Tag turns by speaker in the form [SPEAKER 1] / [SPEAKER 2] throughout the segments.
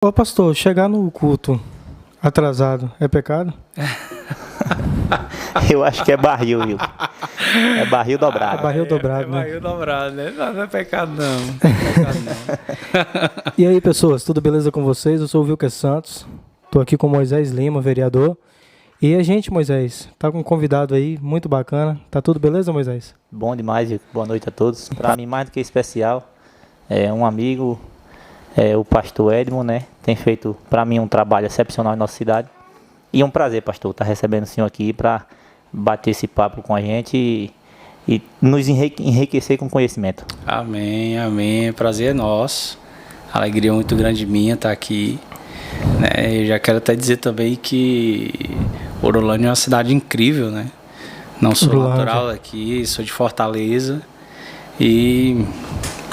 [SPEAKER 1] Ô pastor, chegar no culto atrasado é pecado?
[SPEAKER 2] Eu acho que é barril, viu? É barril
[SPEAKER 1] É
[SPEAKER 2] dobrado.
[SPEAKER 1] barril dobrado,
[SPEAKER 3] É
[SPEAKER 1] né?
[SPEAKER 3] barril dobrado, né? Não é pecado, não. Não é pecado, não.
[SPEAKER 1] E aí, pessoas, tudo beleza com vocês? Eu sou o Wilker Santos, tô aqui com Moisés Lima, vereador. E a gente, Moisés, tá com um convidado aí, muito bacana. Tá tudo beleza, Moisés?
[SPEAKER 2] Bom demais, Wilker. Boa noite a todos. Para mim, mais do que especial, é um amigo, o pastor Edmo, né? Tem feito, para mim, um trabalho excepcional em nossa cidade. E é um prazer, pastor, estar recebendo o senhor aqui para bater esse papo com a gente e nos enriquecer com conhecimento.
[SPEAKER 3] Amém, amém. Prazer é nosso. Alegria muito grande minha estar aqui. Né? Eu já quero até dizer também que Orolândia é uma cidade incrível, né? Não sou natural daqui, sou de Fortaleza. E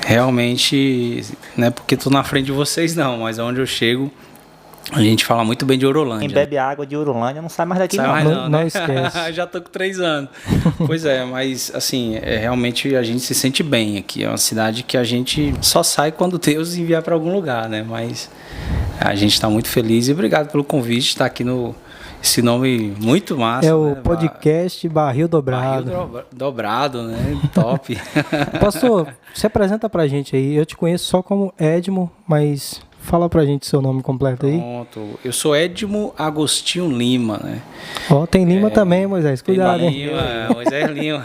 [SPEAKER 3] realmente, não é porque estou na frente de vocês não, mas onde eu chego, a gente fala muito bem de Orolândia.
[SPEAKER 2] Quem bebe água de Orolândia não sai mais daqui,
[SPEAKER 3] sai
[SPEAKER 2] não.
[SPEAKER 3] mais
[SPEAKER 1] Não
[SPEAKER 3] né?
[SPEAKER 1] esquece.
[SPEAKER 3] Já tô com 3 anos. Pois é, mas assim, realmente a gente se sente bem aqui. É uma cidade que a gente só sai quando Deus enviar para algum lugar, né? Mas a gente está muito feliz e obrigado pelo convite, estar aqui no esse nome muito massa.
[SPEAKER 1] É o
[SPEAKER 3] né?
[SPEAKER 1] podcast Barril Dobrado.
[SPEAKER 3] Barril dobrado, né? Top.
[SPEAKER 1] Pastor, se apresenta pra gente aí. Eu te conheço só como Edmo, mas fala pra gente seu nome completo aí.
[SPEAKER 3] Pronto. Eu sou Edmo Agostinho Lima, né?
[SPEAKER 1] Ó, tem Lima também, Moisés.
[SPEAKER 3] Tem
[SPEAKER 1] Cuidado, hein?
[SPEAKER 3] Lima, Moisés Lima.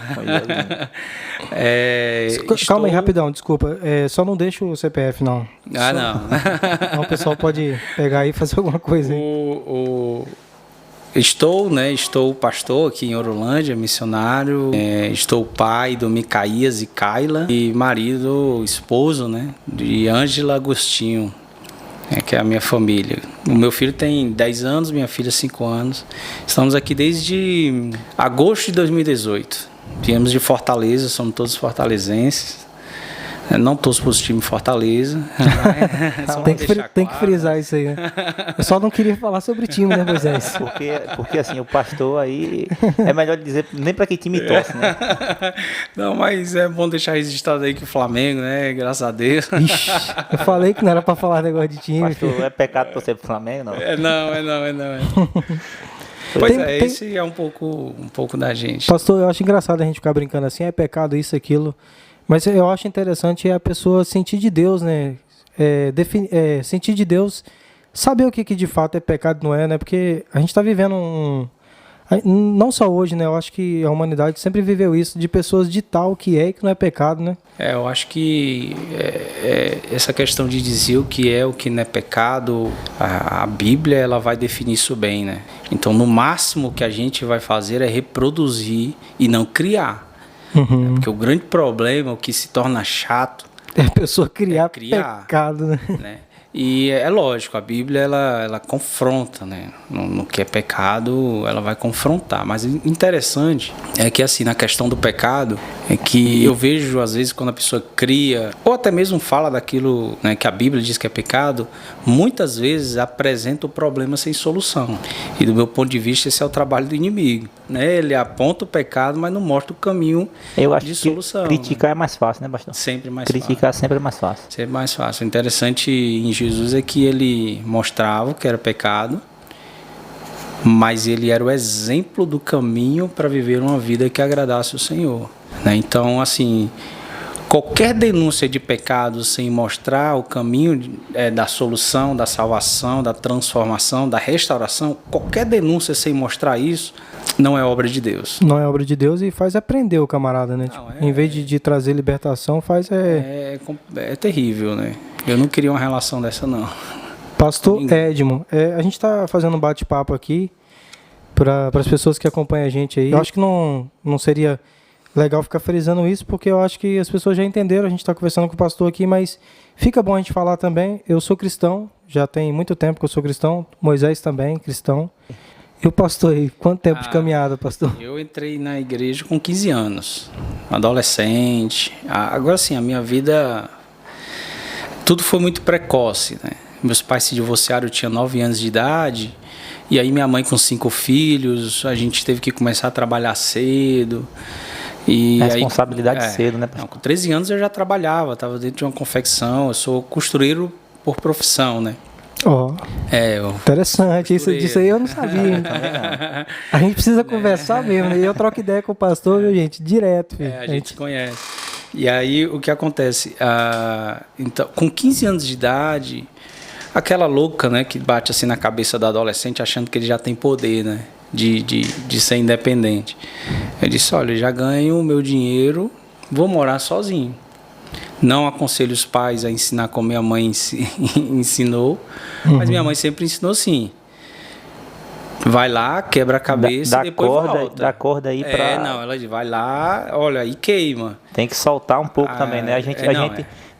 [SPEAKER 1] Calma aí, rapidão, desculpa. Só não deixa o CPF, não.
[SPEAKER 3] Ah, não.
[SPEAKER 1] Então o pessoal pode pegar aí e fazer alguma coisa aí.
[SPEAKER 3] Estou pastor aqui em Orolândia, missionário. Estou pai do Micaías e Kaila e marido, esposo, né, de Ângela Agostinho, que é a minha família. O meu filho tem 10 anos, minha filha 5 anos. Estamos aqui desde agosto de 2018. Viemos de Fortaleza, somos todos fortalezenses. Não torço para o time Fortaleza.
[SPEAKER 1] Tem que frisar isso aí, né? Eu só não queria falar sobre time, né, Moisés?
[SPEAKER 2] Porque assim, o pastor aí, é melhor dizer nem para que time torce, né?
[SPEAKER 3] Não, mas é bom deixar registrado aí que o Flamengo, né? Graças a Deus.
[SPEAKER 1] Ixi, eu falei que não era pra falar negócio de time.
[SPEAKER 2] Pastor, é pecado torcer pro Flamengo, não?
[SPEAKER 3] Não. Pois esse é um pouco da gente.
[SPEAKER 1] Pastor, eu acho engraçado a gente ficar brincando assim, é pecado isso, aquilo. Mas eu acho interessante a pessoa sentir de Deus, né? Sentir de Deus, saber o que de fato é pecado e não é, né? Porque a gente está vivendo não só hoje, né? Eu acho que a humanidade sempre viveu isso, de pessoas ditar o que é e que não é pecado, né?
[SPEAKER 3] Eu acho que essa questão de dizer o que é, o que não é pecado, a Bíblia ela vai definir isso bem, né? Então, no máximo que a gente vai fazer é reproduzir e não criar.
[SPEAKER 1] Uhum.
[SPEAKER 3] Porque o grande problema, o que se torna chato,
[SPEAKER 1] é a pessoa criar pecado,
[SPEAKER 3] né? E é lógico, a Bíblia ela confronta, né? No que é pecado, ela vai confrontar. Mas o interessante é que assim, na questão do pecado, é que eu vejo às vezes quando a pessoa cria, ou até mesmo fala daquilo, né, que a Bíblia diz que é pecado, muitas vezes apresenta o problema sem solução. E do meu ponto de vista, esse é o trabalho do inimigo, né? Ele aponta o pecado, mas não mostra o caminho de solução.
[SPEAKER 2] Criticar é mais fácil, né, pastor?
[SPEAKER 3] Sempre mais
[SPEAKER 2] criticar
[SPEAKER 3] fácil.
[SPEAKER 2] Sempre é mais fácil.
[SPEAKER 3] Sempre mais fácil. O interessante em Jesus é que ele mostrava que era pecado, mas ele era o exemplo do caminho para viver uma vida que agradasse o Senhor, né? Então, assim, qualquer denúncia de pecado sem mostrar o caminho da solução, da salvação, da transformação, da restauração, qualquer denúncia sem mostrar isso, não é obra de Deus.
[SPEAKER 1] Não é obra de Deus e faz aprender o camarada, né? Não, em vez de trazer libertação, faz...
[SPEAKER 3] É terrível, né? Eu não queria uma relação dessa, não.
[SPEAKER 1] Pastor Edmo, a gente está fazendo um bate-papo aqui para as pessoas que acompanham a gente aí. Eu acho que não seria legal ficar frisando isso, porque eu acho que as pessoas já entenderam, a gente está conversando com o pastor aqui, mas fica bom a gente falar também. Eu sou cristão, já tem muito tempo que eu sou cristão, Moisés também, cristão. E o pastor aí, quanto tempo de caminhada, pastor?
[SPEAKER 3] Eu entrei na igreja com 15 anos, adolescente. Agora sim, a minha vida, tudo foi muito precoce, né? Meus pais se divorciaram, eu tinha 9 anos de idade, e aí minha mãe com 5 filhos, a gente teve que começar a trabalhar cedo. E
[SPEAKER 2] responsabilidade cedo, né?
[SPEAKER 3] Não, com 13 anos eu já trabalhava, estava dentro de uma confecção, eu sou costureiro por profissão, né?
[SPEAKER 1] Ó,
[SPEAKER 3] É, ó.
[SPEAKER 1] interessante. Disso aí eu não sabia. hein? A gente precisa conversar mesmo. Né? E eu troco ideia com o pastor, viu, gente? Direto. Filho.
[SPEAKER 3] A gente conhece. E aí, o que acontece? Então, com 15 anos de idade, aquela louca, né, que bate assim na cabeça do adolescente, achando que ele já tem poder, né, de ser independente. Eu disse, olha, eu já ganho o meu dinheiro, vou morar sozinho. Não aconselho os pais a ensinar como minha mãe ensinou, mas minha mãe sempre ensinou assim. Vai lá, quebra a cabeça e depois volta.
[SPEAKER 2] Dá corda aí pra...
[SPEAKER 3] Não, ela diz, vai lá, olha, e queima.
[SPEAKER 2] Tem que soltar um pouco também, né?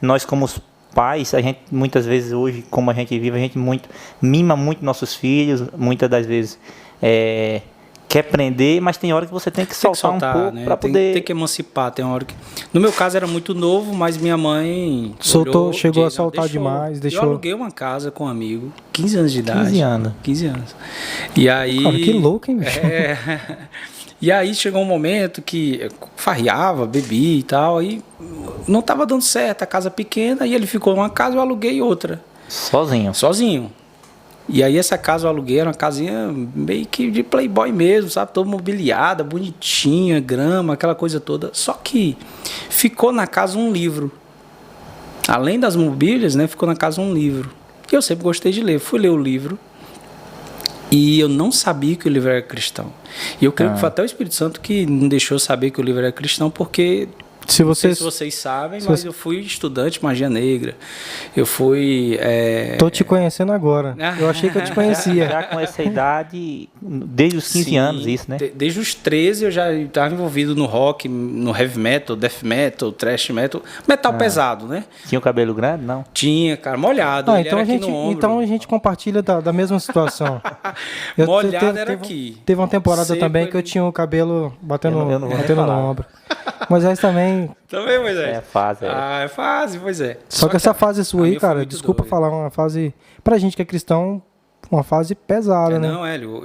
[SPEAKER 2] Nós como os pais, a gente muitas vezes hoje, como a gente vive, a gente mima muito nossos filhos, muitas das vezes quer prender, mas tem hora que você tem que soltar um pouco, né? Para poder...
[SPEAKER 3] Tem que emancipar, tem uma hora que... No meu caso era muito novo, mas minha mãe...
[SPEAKER 1] Chegou a soltar demais, deixou...
[SPEAKER 3] Eu aluguei uma casa com um amigo, 15 anos de idade.
[SPEAKER 2] 15 anos.
[SPEAKER 3] E aí...
[SPEAKER 1] Cara, que louco, hein, bicho?
[SPEAKER 3] E aí chegou um momento que eu farreava, bebi e tal, aí não estava dando certo, a casa pequena, e ele ficou numa casa, eu aluguei outra. Sozinho. E aí essa casa eu aluguei, era uma casinha meio que de playboy mesmo, sabe? Toda mobiliada, bonitinha, grama, aquela coisa toda. Só que ficou na casa um livro. Além das mobílias, né? Ficou na casa um livro. Que eu sempre gostei de ler. Fui ler o livro e eu não sabia que o livro era cristão. E eu creio que foi até o Espírito Santo que não deixou eu saber que o livro era cristão, porque... Não sei se vocês sabem, mas eu fui estudante de magia negra. Eu fui...
[SPEAKER 1] Tô te conhecendo agora. Eu achei que eu te conhecia.
[SPEAKER 2] Já com essa idade, desde os 15 anos, isso, né?
[SPEAKER 3] Desde os 13 eu já estava envolvido no rock, no heavy metal, death metal, thrash metal. Metal pesado, né?
[SPEAKER 2] Tinha o cabelo grande, não?
[SPEAKER 3] Tinha, cara, molhado.
[SPEAKER 1] Então a gente compartilha da mesma situação.
[SPEAKER 3] Molhado era aqui.
[SPEAKER 1] Teve uma temporada também que eu tinha o cabelo batendo no ombro. Moisés também.
[SPEAKER 3] Também, Moisés.
[SPEAKER 2] É fase.
[SPEAKER 3] É fase, pois é.
[SPEAKER 1] Só que essa fase sua aí, cara, desculpa falar, uma fase, pra gente que é cristão, uma fase pesada, né?
[SPEAKER 3] Não, Hélio,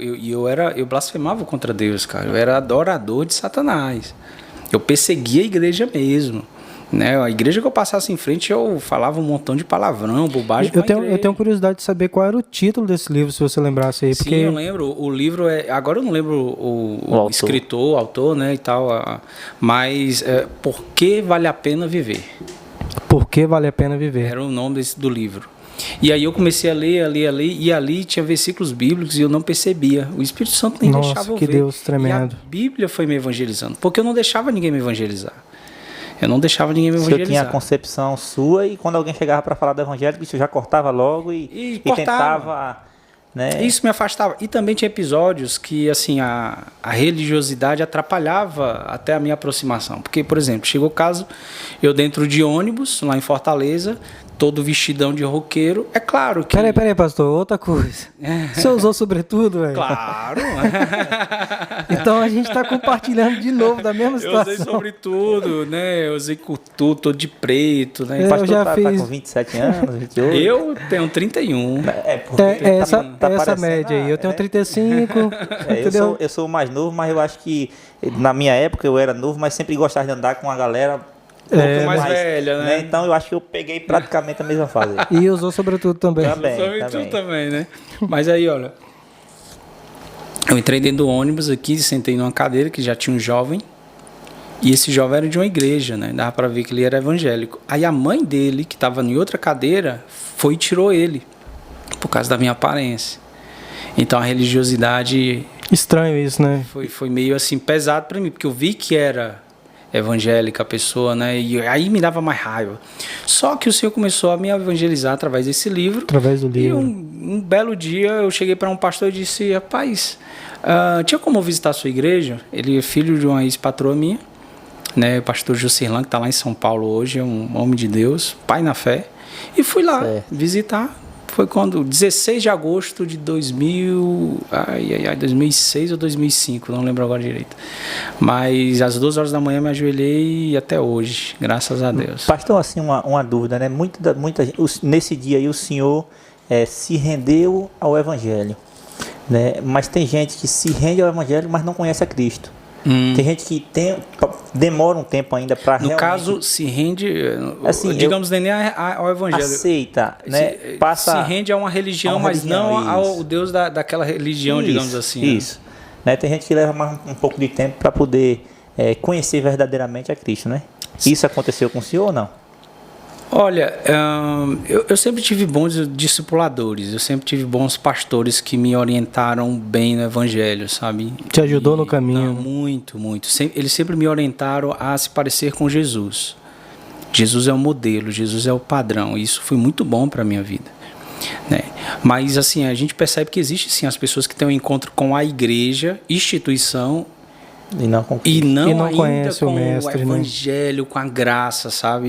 [SPEAKER 3] eu blasfemava contra Deus, cara. Eu era adorador de Satanás. Eu perseguia a igreja mesmo. Né? A igreja que eu passasse em frente, eu falava um montão de palavrão, bobagem.
[SPEAKER 1] Eu tenho curiosidade de saber qual era o título desse livro, se você lembrasse aí. Porque...
[SPEAKER 3] Sim, eu lembro. O livro agora eu não lembro o escritor, o autor, né, e tal. Mas Por que Vale a Pena Viver?
[SPEAKER 1] Por que Vale a Pena Viver?
[SPEAKER 3] Era o nome do livro. E aí eu comecei a ler, e ali tinha versículos bíblicos e eu não percebia. O Espírito Santo nem deixava eu ver.
[SPEAKER 1] Que Deus tremendo.
[SPEAKER 3] E a Bíblia foi me evangelizando, porque eu não deixava ninguém me evangelizar. Eu não deixava ninguém me evangelizar.
[SPEAKER 2] Você tinha a concepção sua e quando alguém chegava para falar do evangelho, você já cortava logo e tentava... Né?
[SPEAKER 3] Isso me afastava. E também tinha episódios que assim, a religiosidade atrapalhava até a minha aproximação. Porque, por exemplo, chegou o caso, eu dentro de ônibus, lá em Fortaleza, todo vestidão de roqueiro, é claro que...
[SPEAKER 1] Peraí, pastor, outra coisa. Você usou sobretudo, velho?
[SPEAKER 3] Claro!
[SPEAKER 1] Então a gente tá compartilhando de novo da mesma situação.
[SPEAKER 3] Eu usei sobretudo, né? Eu usei tudo, todo de preto, né?
[SPEAKER 2] O pastor tá com 27 anos, 28?
[SPEAKER 3] Eu tenho 31.
[SPEAKER 1] Essa média aí. Eu tenho 35, entendeu?
[SPEAKER 2] Eu sou o mais novo, mas eu acho que na minha época eu era novo, mas sempre gostava de andar com a galera...
[SPEAKER 3] mais velha, né?
[SPEAKER 2] Então eu acho que eu peguei praticamente a mesma fase.
[SPEAKER 1] E usou sobretudo também.
[SPEAKER 3] Também, né? Mas aí, olha, eu entrei dentro do ônibus aqui, sentei numa cadeira que já tinha um jovem, e esse jovem era de uma igreja, né? Dava pra ver que ele era evangélico. Aí a mãe dele, que estava em outra cadeira, foi e tirou ele, por causa da minha aparência. Então a religiosidade...
[SPEAKER 1] Estranho isso, né?
[SPEAKER 3] Foi meio assim, pesado pra mim, porque eu vi que era... evangélica a pessoa, né? E aí me dava mais raiva. Só que o Senhor começou a me evangelizar através desse livro.
[SPEAKER 1] Através do livro.
[SPEAKER 3] E um belo dia eu cheguei para um pastor e disse: rapaz, tinha como visitar a sua igreja? Ele é filho de uma ex-patroa minha, né? O pastor Jucirlan, que está lá em São Paulo hoje, é um homem de Deus, pai na fé. E fui lá visitar. Foi quando? 16 de agosto de 2006 ou 2005, não lembro agora direito. Mas às 2 horas da manhã me ajoelhei e até hoje, graças a Deus.
[SPEAKER 2] Pastor, assim, uma dúvida, né? Muita gente, nesse dia aí o senhor se rendeu ao Evangelho, né? Mas tem gente que se rende ao Evangelho, mas não conhece a Cristo. Tem gente que demora um tempo ainda para
[SPEAKER 3] No caso, se rende,
[SPEAKER 2] assim,
[SPEAKER 3] digamos, nem ao evangelho.
[SPEAKER 2] Aceita, né?
[SPEAKER 3] Se rende a uma religião, mas não ao Deus daquela religião, digamos assim.
[SPEAKER 2] Isso. Né? Tem gente que leva mais um pouco de tempo para poder conhecer verdadeiramente a Cristo, né? Isso aconteceu com o senhor ou não?
[SPEAKER 3] Olha, eu sempre tive bons discipuladores, eu sempre tive bons pastores que me orientaram bem no evangelho, sabe?
[SPEAKER 1] Te ajudou no caminho.
[SPEAKER 3] Muito, muito. Eles sempre me orientaram a se parecer com Jesus. Jesus é o modelo, Jesus é o padrão. E isso foi muito bom para a minha vida, né? Mas assim, a gente percebe que existe sim as pessoas que têm um encontro com a igreja, instituição,
[SPEAKER 2] e não
[SPEAKER 3] ainda
[SPEAKER 1] conhece
[SPEAKER 3] com
[SPEAKER 1] o mestre,
[SPEAKER 3] o evangelho, né? Com a graça, sabe?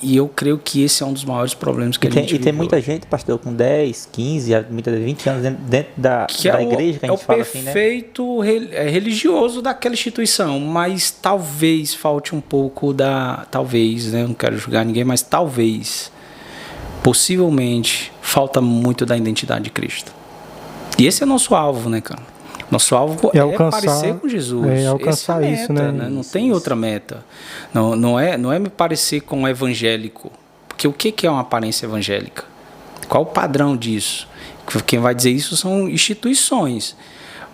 [SPEAKER 3] E eu creio que esse é um dos maiores problemas que a gente vive.
[SPEAKER 2] E tem muita gente, pastor, com 10, 15, muitas vezes 20 anos dentro da igreja, que a gente fala assim, né?
[SPEAKER 3] É o perfeito religioso daquela instituição, mas talvez falte um pouco talvez, né? Eu não quero julgar ninguém, mas talvez, possivelmente, falta muito da identidade de Cristo. E esse é o nosso alvo, né, cara? Nosso alvo é parecer com Jesus.
[SPEAKER 1] É alcançar
[SPEAKER 3] isso,
[SPEAKER 1] né?
[SPEAKER 3] Não tem outra meta. Não é me parecer com um evangélico. Porque o que é uma aparência evangélica? Qual o padrão disso? Quem vai dizer isso são instituições.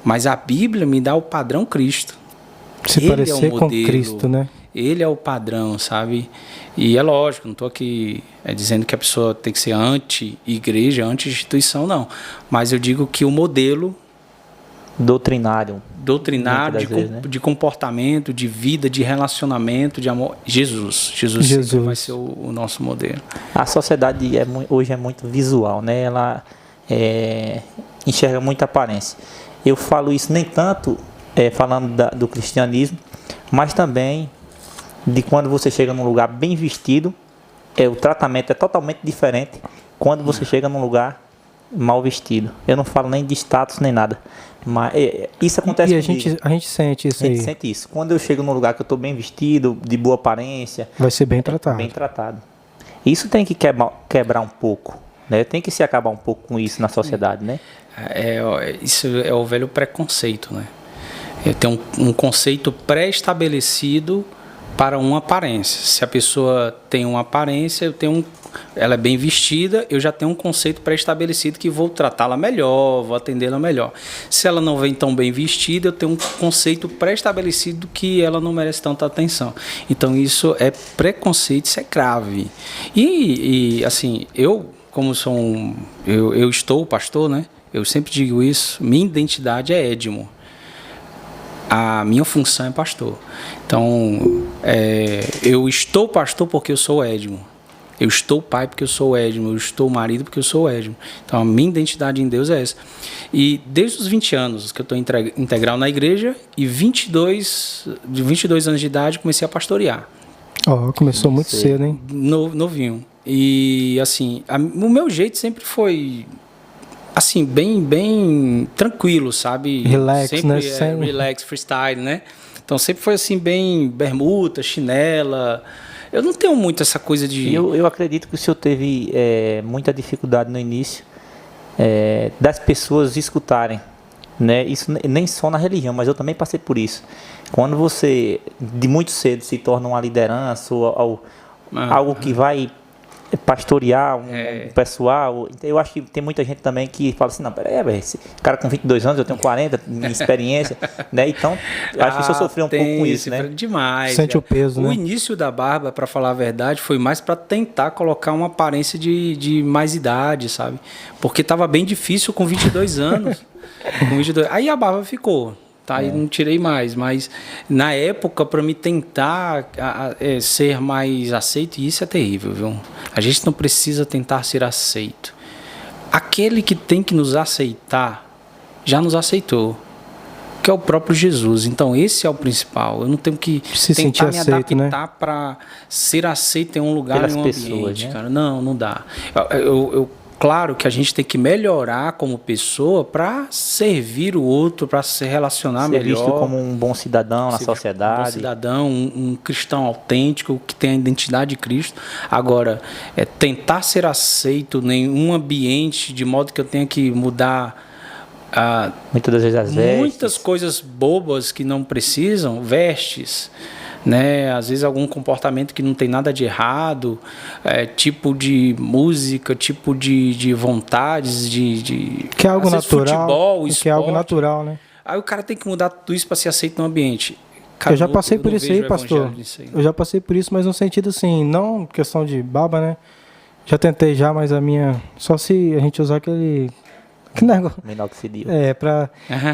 [SPEAKER 3] Mas a Bíblia me dá o padrão Cristo.
[SPEAKER 1] Se parecer com Cristo, né?
[SPEAKER 3] Ele é o padrão, sabe? E é lógico, não estou aqui dizendo que a pessoa tem que ser anti-igreja, anti-instituição, não. Mas eu digo que o modelo
[SPEAKER 2] doutrinário
[SPEAKER 3] vezes, né? De comportamento, de vida, de relacionamento, de amor. Jesus vai ser o nosso modelo.
[SPEAKER 2] A sociedade hoje é muito visual, né? Ela enxerga muita aparência. Eu falo isso nem tanto falando do cristianismo, mas também de quando você chega num lugar bem vestido, o tratamento é totalmente diferente quando você chega num lugar mal vestido. Eu não falo nem de status nem nada, mas isso acontece comigo.
[SPEAKER 1] A gente sente isso aí.
[SPEAKER 2] A gente sente isso. Quando eu chego num lugar que eu estou bem vestido, de boa aparência,
[SPEAKER 1] vai ser bem tratado.
[SPEAKER 2] Bem tratado. Isso tem que quebrar um pouco, né? Tem que se acabar um pouco com isso na sociedade, né?
[SPEAKER 3] Isso é o velho preconceito, né? Tem um conceito pré-estabelecido para uma aparência. Se a pessoa tem uma aparência, ela é bem vestida, eu já tenho um conceito pré-estabelecido que vou tratá-la melhor, vou atendê-la melhor. Se ela não vem tão bem vestida, eu tenho um conceito pré-estabelecido que ela não merece tanta atenção. Então isso é preconceito, isso é grave. E assim, eu estou pastor, né? Eu sempre digo isso, minha identidade é Edmo. A minha função é pastor. Então, eu estou pastor porque eu sou Edmo. Eu estou pai porque eu sou Edmo. Eu estou marido porque eu sou Edmo. Então, a minha identidade em Deus é essa. E desde os 20 anos que eu estou integral na igreja, e de 22 anos de idade, comecei a pastorear.
[SPEAKER 1] Começou muito cedo, hein?
[SPEAKER 3] Novinho. E, assim, o meu jeito sempre foi... assim, bem tranquilo, sabe?
[SPEAKER 1] Relax,
[SPEAKER 3] sempre,
[SPEAKER 1] né?
[SPEAKER 3] Relax, freestyle, né? Então sempre foi assim, bem bermuda, chinela. Eu não tenho muito essa coisa de...
[SPEAKER 2] Eu acredito que o senhor teve muita dificuldade no início das pessoas escutarem, né? Isso nem só na religião, mas eu também passei por isso. Quando você, de muito cedo, se torna uma liderança ou algo que vai pastorear um pessoal, eu acho que tem muita gente também que fala assim, não, peraí, esse cara com 22 anos, eu tenho 40, minha experiência, né? Então, acho que o senhor sofreu um pouco com isso, né?
[SPEAKER 3] Demais.
[SPEAKER 1] Sente o peso, né?
[SPEAKER 3] O início da barba, para falar a verdade, foi mais para tentar colocar uma aparência de mais idade, sabe? Porque estava bem difícil com 22 anos. Aí a barba ficou. Tá, e não tirei mais, mas na época, para me tentar ser mais aceito, e isso é terrível, viu? A gente não precisa tentar ser aceito. Aquele que tem que nos aceitar, já nos aceitou, que é o próprio Jesus. Então, esse é o principal. Eu não tenho que tentar me adaptar para ser aceito em um lugar, em um ambiente, né? Cara. Não dá. Claro que a gente tem que melhorar como pessoa para servir o outro, para se relacionar melhor. Ser visto
[SPEAKER 2] como um bom cidadão na sociedade.
[SPEAKER 3] Um bom cidadão, um cristão autêntico, que tem a identidade de Cristo. Agora, tentar ser aceito em um ambiente de modo que eu tenha que mudar
[SPEAKER 2] muitas das vezes as vestes.
[SPEAKER 3] Muitas coisas bobas que não precisam, vestes. né? Às vezes algum comportamento que não tem nada de errado, tipo de música, tipo de vontades,
[SPEAKER 1] que é algo natural,
[SPEAKER 3] futebol, esporte.
[SPEAKER 1] Que é algo natural, né?
[SPEAKER 3] Aí o cara tem que mudar tudo isso para ser aceito no ambiente. Cara,
[SPEAKER 1] eu já passei por isso aí, pastor.
[SPEAKER 3] Aí,
[SPEAKER 1] eu já passei por isso, mas no sentido assim, não questão de baba, né? Já tentei já, mas a minha... Só se a gente usar aquele negócio.
[SPEAKER 2] Minoxidil.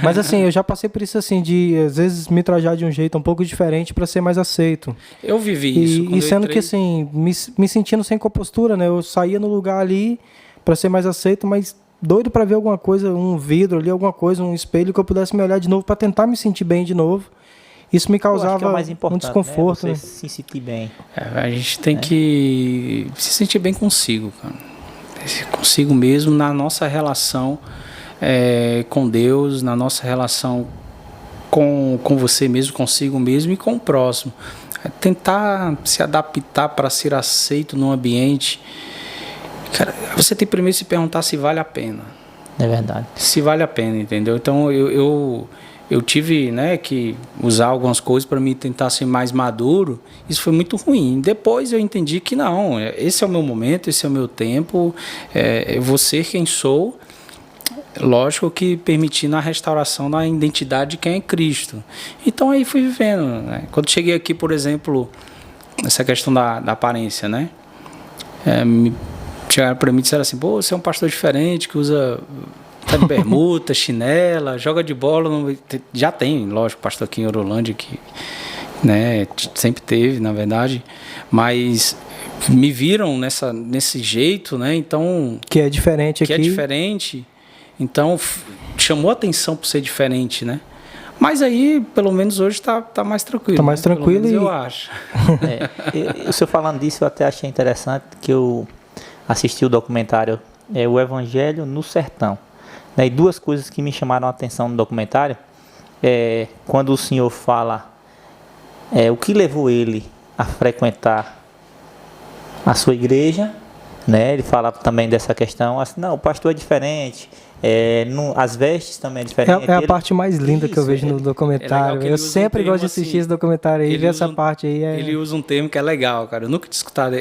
[SPEAKER 1] Mas assim, eu já passei por isso assim, de às vezes me trajar de um jeito um pouco diferente para ser mais aceito.
[SPEAKER 3] Eu vivi isso.
[SPEAKER 1] E sendo que assim, me sentindo sem compostura, né? Eu saía no lugar ali para ser mais aceito, mas doido para ver alguma coisa, um vidro ali, alguma coisa, um espelho que eu pudesse me olhar de novo para tentar me sentir bem de novo. Isso me causava um desconforto,
[SPEAKER 2] né? Você se sentir bem.
[SPEAKER 3] A gente tem que se sentir bem consigo, cara. Consigo mesmo, na nossa relação com Deus, na nossa relação com você mesmo, consigo mesmo e com o próximo. Tentar se adaptar para ser aceito num ambiente. Cara, você tem primeiro que se perguntar se vale a pena.
[SPEAKER 2] É verdade.
[SPEAKER 3] Se vale a pena, entendeu? Então eu tive, né, que usar algumas coisas para me tentar ser mais maduro. Isso foi muito ruim. Depois eu entendi que não, esse é o meu momento, esse é o meu tempo, eu vou ser quem sou. Lógico que permitindo a restauração da identidade de quem é Cristo. Então aí fui vivendo, né? Quando cheguei aqui, por exemplo, essa questão da aparência, né? Chegaram para mim e disseram assim: pô, você é um pastor diferente que usa... tá de bermuda, chinela, joga de bola. Já tem, lógico, pastor aqui em Orolândia, que, né, sempre teve, na verdade, mas me viram nesse jeito, né? Então,
[SPEAKER 1] que é diferente aqui.
[SPEAKER 3] Que é diferente. Então, chamou a atenção por ser diferente, né? Mas aí, pelo menos hoje, tá mais tranquilo.
[SPEAKER 1] Tá mais tranquilo,
[SPEAKER 3] eu acho.
[SPEAKER 2] O senhor falando disso, eu até achei interessante que eu assisti o documentário O Evangelho no Sertão. E duas coisas que me chamaram a atenção no documentário quando o senhor fala o que levou ele a frequentar a sua igreja, né? Ele fala também dessa questão, assim, não, o pastor é diferente, as vestes também é diferente.
[SPEAKER 1] É a parte mais linda que eu vejo no documentário. Eu sempre gosto de assistir esse documentário aí, ver essa parte aí.
[SPEAKER 3] Ele usa um termo que é legal, cara. Eu nunca tinha escutado.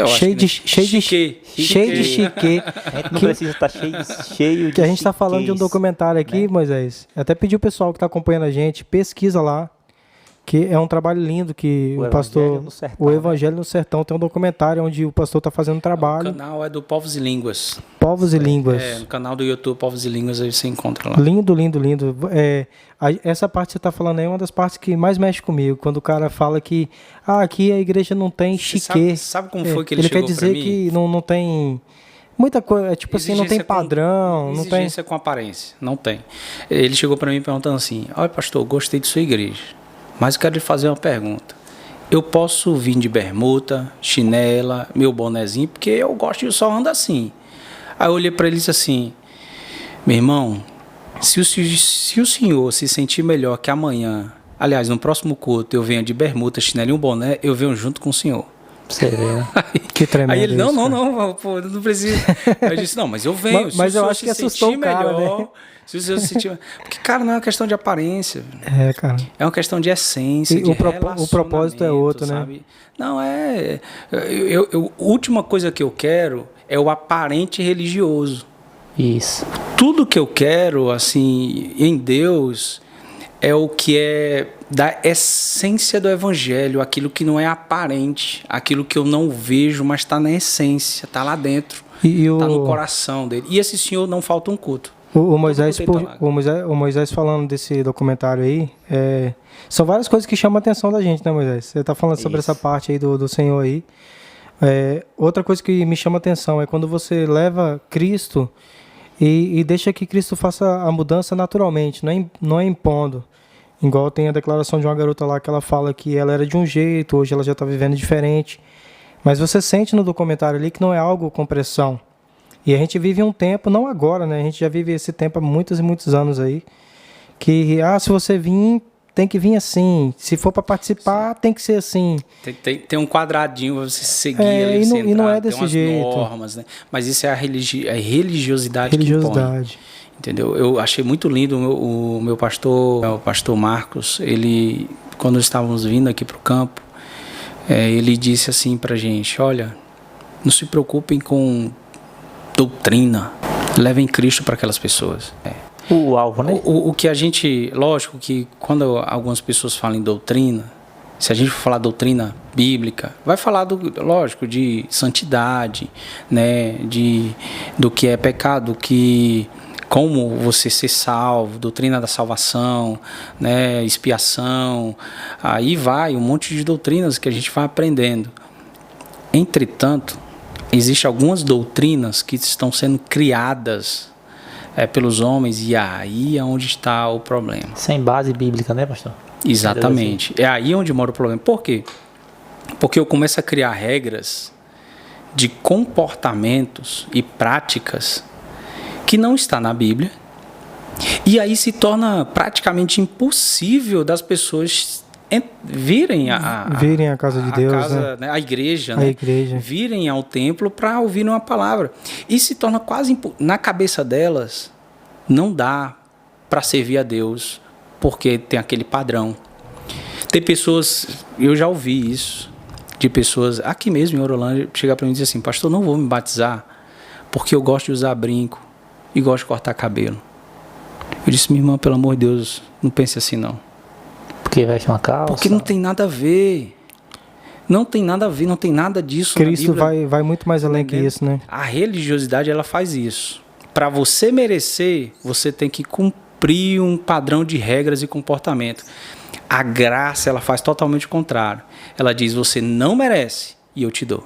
[SPEAKER 1] Cheio de chique.
[SPEAKER 2] A gente não precisa estar cheio de
[SPEAKER 1] que a gente está falando de um documentário aqui, né? Moisés. Até pedi o pessoal que está acompanhando a gente, pesquisa lá, que é um trabalho lindo que o pastor... O Evangelho no Sertão tem um documentário onde o pastor está fazendo um trabalho.
[SPEAKER 3] O canal é do Povos e Línguas.
[SPEAKER 1] Povos e Línguas.
[SPEAKER 3] No canal do YouTube Povos e Línguas aí você encontra lá.
[SPEAKER 1] Lindo. Essa parte que você está falando aí é uma das partes que mais mexe comigo. Quando o cara fala que aqui a igreja não tem chique.
[SPEAKER 3] Sabe como foi que ele chegou para mim?
[SPEAKER 1] Ele quer dizer que não tem... Muita coisa, tipo assim, não tem padrão, não tem...
[SPEAKER 3] Exigência com aparência, não tem. Ele chegou para mim perguntando assim: olha, pastor, gostei de sua igreja, mas eu quero lhe fazer uma pergunta. Eu posso vir de bermuda, chinela, meu bonezinho, porque eu gosto de só andar assim. Aí eu olhei para ele e disse assim: meu irmão, se o senhor se sentir melhor que amanhã, aliás, no próximo culto, eu venha de bermuda, chinela e um boné, eu venho junto com o senhor.
[SPEAKER 2] Você vê, né?
[SPEAKER 1] Que tremendo.
[SPEAKER 3] Aí ele, não, pô, não precisa. Aí eu disse, não, mas eu venho.
[SPEAKER 1] Mas eu acho que assustou o cara, melhor, né?
[SPEAKER 3] Se o senhor se sentir... Porque, cara, não é uma questão de aparência.
[SPEAKER 1] Cara.
[SPEAKER 3] É uma questão de essência, de
[SPEAKER 1] o propósito é outro,
[SPEAKER 3] sabe?
[SPEAKER 1] Né?
[SPEAKER 3] Não, a última coisa que eu quero é o aparente religioso.
[SPEAKER 2] Isso.
[SPEAKER 3] Tudo que eu quero, assim, em Deus, é o que é da essência do Evangelho, aquilo que não é aparente, aquilo que eu não vejo, mas está na essência, está lá dentro, está no coração dele. E esse senhor não falta um culto.
[SPEAKER 1] O Moisés falando desse documentário aí, são várias coisas que chamam a atenção da gente, né, Moisés? Você está falando sobre essa parte aí do Senhor aí. Outra coisa que me chama a atenção é quando você leva Cristo e deixa que Cristo faça a mudança naturalmente, não é impondo. Igual tem a declaração de uma garota lá que ela fala que ela era de um jeito, hoje ela já está vivendo diferente. Mas você sente no documentário ali que não é algo com pressão. E a gente vive um tempo, não agora, né? A gente já vive esse tempo há muitos e muitos anos aí. Que, se você vir, tem que vir assim. Se for para participar, tem que ser assim.
[SPEAKER 3] Tem um quadradinho para você seguir ali,
[SPEAKER 1] e não é desse
[SPEAKER 3] tem umas
[SPEAKER 1] jeito.
[SPEAKER 3] normas, né? Mas isso é a religiosidade que impõe. entendeu? Eu achei muito lindo o meu pastor, o pastor Marcos, ele, quando estávamos vindo aqui para o campo, ele disse assim para a gente, olha, não se preocupem com doutrina, levem Cristo para aquelas pessoas.
[SPEAKER 2] O alvo, né?
[SPEAKER 3] O que a gente, lógico que quando algumas pessoas falam em doutrina, se a gente for falar doutrina bíblica, vai falar, lógico, de santidade, né, do que é pecado, como você ser salvo, doutrina da salvação, né, expiação, aí vai um monte de doutrinas que a gente vai aprendendo. Entretanto, existem algumas doutrinas que estão sendo criadas pelos homens, e aí é onde está o problema.
[SPEAKER 2] Sem base bíblica, né, pastor?
[SPEAKER 3] Exatamente. É aí onde mora o problema. Por quê? Porque eu começo a criar regras de comportamentos e práticas que não está na Bíblia, e aí se torna praticamente impossível das pessoas virem
[SPEAKER 1] a casa de Deus,
[SPEAKER 3] né? A igreja,
[SPEAKER 1] a igreja,
[SPEAKER 3] virem ao templo para ouvir uma palavra. E se torna quase na cabeça delas, não dá para servir a Deus, porque tem aquele padrão. Tem pessoas, eu já ouvi isso, de pessoas aqui mesmo em Orolândia, chegar para mim e dizer assim, pastor, não vou me batizar, porque eu gosto de usar brinco e gosto de cortar cabelo. Eu disse, minha irmã, pelo amor de Deus, não pense assim não.
[SPEAKER 2] Porque veste uma calça.
[SPEAKER 3] Porque não tem nada a ver. Não tem nada a ver, não tem nada disso.
[SPEAKER 1] Cristo vai muito mais além que isso, né?
[SPEAKER 3] A religiosidade, ela faz isso. Para você merecer, você tem que cumprir um padrão de regras e comportamento. A graça, ela faz totalmente o contrário. Ela diz, você não merece e eu te dou.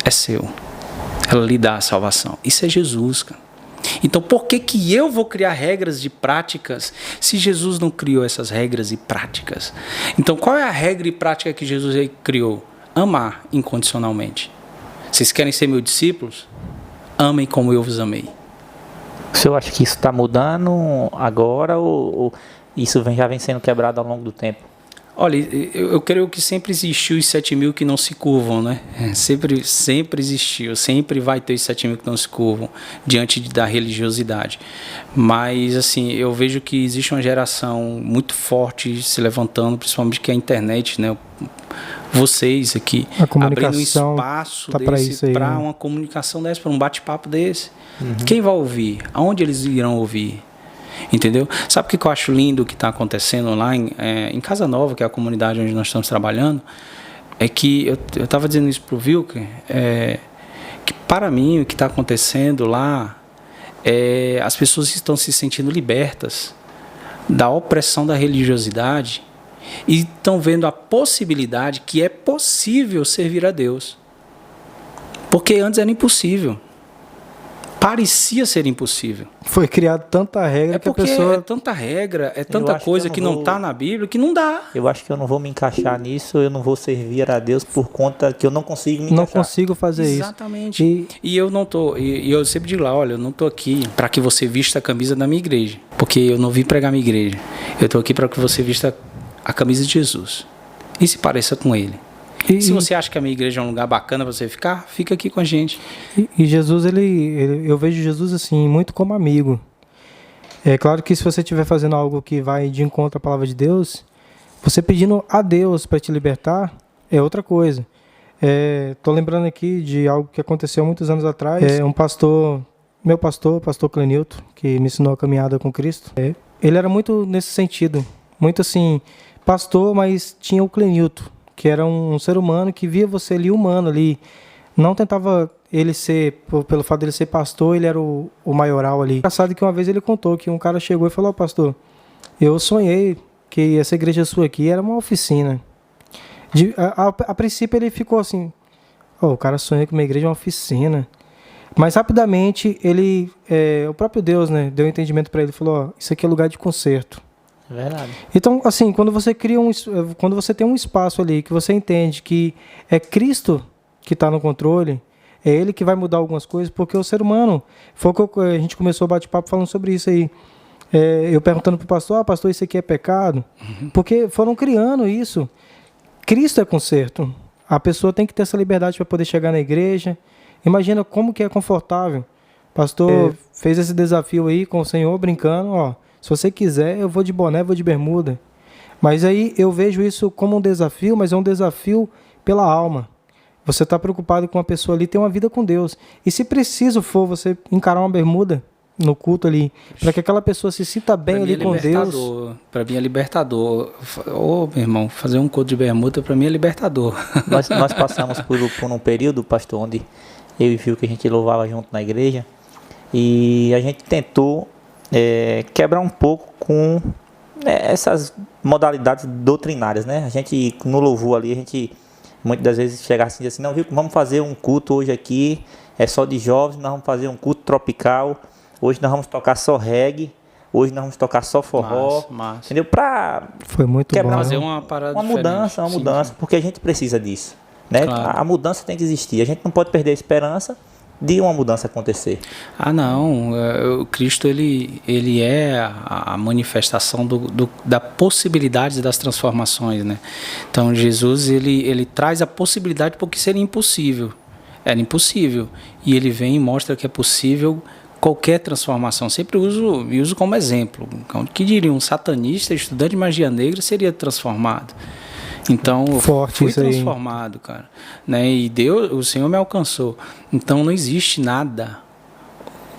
[SPEAKER 3] É seu. Ela lhe dá a salvação. Isso é Jesus, cara. Então, por que eu vou criar regras de práticas se Jesus não criou essas regras e práticas? Então, qual é a regra e prática que Jesus criou? Amar incondicionalmente. Vocês querem ser meus discípulos? Amem como eu vos amei.
[SPEAKER 2] O senhor acha que isso está mudando agora ou isso já vem sendo quebrado ao longo do tempo?
[SPEAKER 3] Olha, eu creio que sempre existiu os 7.000 que não se curvam, né? Sempre existiu, sempre vai ter os 7.000 que não se curvam diante da religiosidade. Mas, assim, eu vejo que existe uma geração muito forte se levantando, principalmente que a internet, né? Vocês aqui abrindo um espaço desse para uma comunicação dessa, para um bate-papo desse. Uhum. Quem vai ouvir? Aonde eles irão ouvir? Entendeu? Sabe o que eu acho lindo que está acontecendo lá em Casa Nova, que é a comunidade onde nós estamos trabalhando? É que eu estava dizendo isso para o Wilker, que para mim o que está acontecendo lá as pessoas estão se sentindo libertas da opressão da religiosidade e estão vendo a possibilidade que é possível servir a Deus. Porque antes era impossível. Parecia ser impossível.
[SPEAKER 1] Foi criado tanta regra que a pessoa...
[SPEAKER 3] É tanta regra, é tanta coisa que não está na Bíblia que não dá.
[SPEAKER 2] Eu acho que eu não vou me encaixar nisso, eu não vou servir a Deus por conta que eu não consigo me encaixar.
[SPEAKER 1] Não consigo fazer isso.
[SPEAKER 3] Exatamente. E eu não tô, e eu sempre digo lá, olha, eu não estou aqui para que você vista a camisa da minha igreja, porque eu não vim pregar minha igreja. Eu estou aqui para que você vista a camisa de Jesus e se pareça com Ele. E se você acha que a minha igreja é um lugar bacana para você ficar, fica aqui com a gente.
[SPEAKER 1] E Jesus, eu vejo Jesus assim, muito como amigo. É claro que se você estiver fazendo algo que vai de encontro à palavra de Deus, você pedindo a Deus para te libertar, é outra coisa. Estou lembrando aqui de algo que aconteceu muitos anos atrás. Um pastor, meu pastor Clenilton, que me ensinou a caminhada com Cristo. Ele era muito nesse sentido, muito assim, pastor, mas tinha o Clenilton, que era um ser humano que via você ali humano ali, não tentava ele ser, pelo fato dele ser pastor, ele era o maioral ali. Engraçado que uma vez ele contou que um cara chegou e falou, pastor, eu sonhei que essa igreja sua aqui era uma oficina. A princípio ele ficou assim, o cara sonhou que uma igreja é uma oficina. Mas rapidamente o próprio Deus, né, deu um entendimento para ele, falou, isso aqui é lugar de concerto.
[SPEAKER 2] Verdade.
[SPEAKER 1] Então, assim, quando você quando você tem um espaço ali que você entende que é Cristo que está no controle, é Ele que vai mudar algumas coisas, porque o ser humano, a gente começou o bate-papo falando sobre isso aí. Eu perguntando para o pastor, pastor, isso aqui é pecado? Uhum. Porque foram criando isso. Cristo é conserto. A pessoa tem que ter essa liberdade para poder chegar na igreja. Imagina como que é confortável Pastor fez esse desafio aí com o Senhor, brincando, ó, se você quiser, eu vou de boné, vou de bermuda. Mas aí eu vejo isso como um desafio, mas é um desafio pela alma. Você está preocupado com uma pessoa ali, tem uma vida com Deus. E se preciso for você encarar uma bermuda no culto ali, para que aquela pessoa se sinta bem ali com Deus.
[SPEAKER 3] Para mim é libertador. Ô, meu irmão, fazer um culto de bermuda para mim é libertador.
[SPEAKER 2] Nós passamos por um período, pastor, onde eu e Fio que a gente louvava junto na igreja, e a gente tentou quebrar um pouco com essas modalidades doutrinárias, né? A gente, no louvor ali, a gente muitas das vezes chegava assim, diz assim, não, viu, vamos fazer um culto hoje aqui, é só de jovens, nós vamos fazer um culto tropical, hoje nós vamos tocar só reggae, hoje nós vamos tocar só forró,
[SPEAKER 3] massa.
[SPEAKER 2] entendeu? Pra
[SPEAKER 1] Foi muito
[SPEAKER 2] quebrar,
[SPEAKER 1] bom.
[SPEAKER 3] Fazer uma parada
[SPEAKER 2] uma mudança,
[SPEAKER 3] sim.
[SPEAKER 2] porque a gente precisa disso, né?
[SPEAKER 3] Claro.
[SPEAKER 2] A mudança tem que existir, a gente não pode perder a esperança de uma mudança acontecer.
[SPEAKER 3] Ah, não, o Cristo ele é a manifestação da possibilidade das transformações, né? Então Jesus ele traz a possibilidade porque seria impossível, era impossível, e ele vem e mostra que é possível qualquer transformação. Sempre uso como exemplo, o que diria um satanista, estudante de magia negra seria transformado. Então, fui transformado, cara, né? E Deus, o Senhor me alcançou. Então, não existe nada,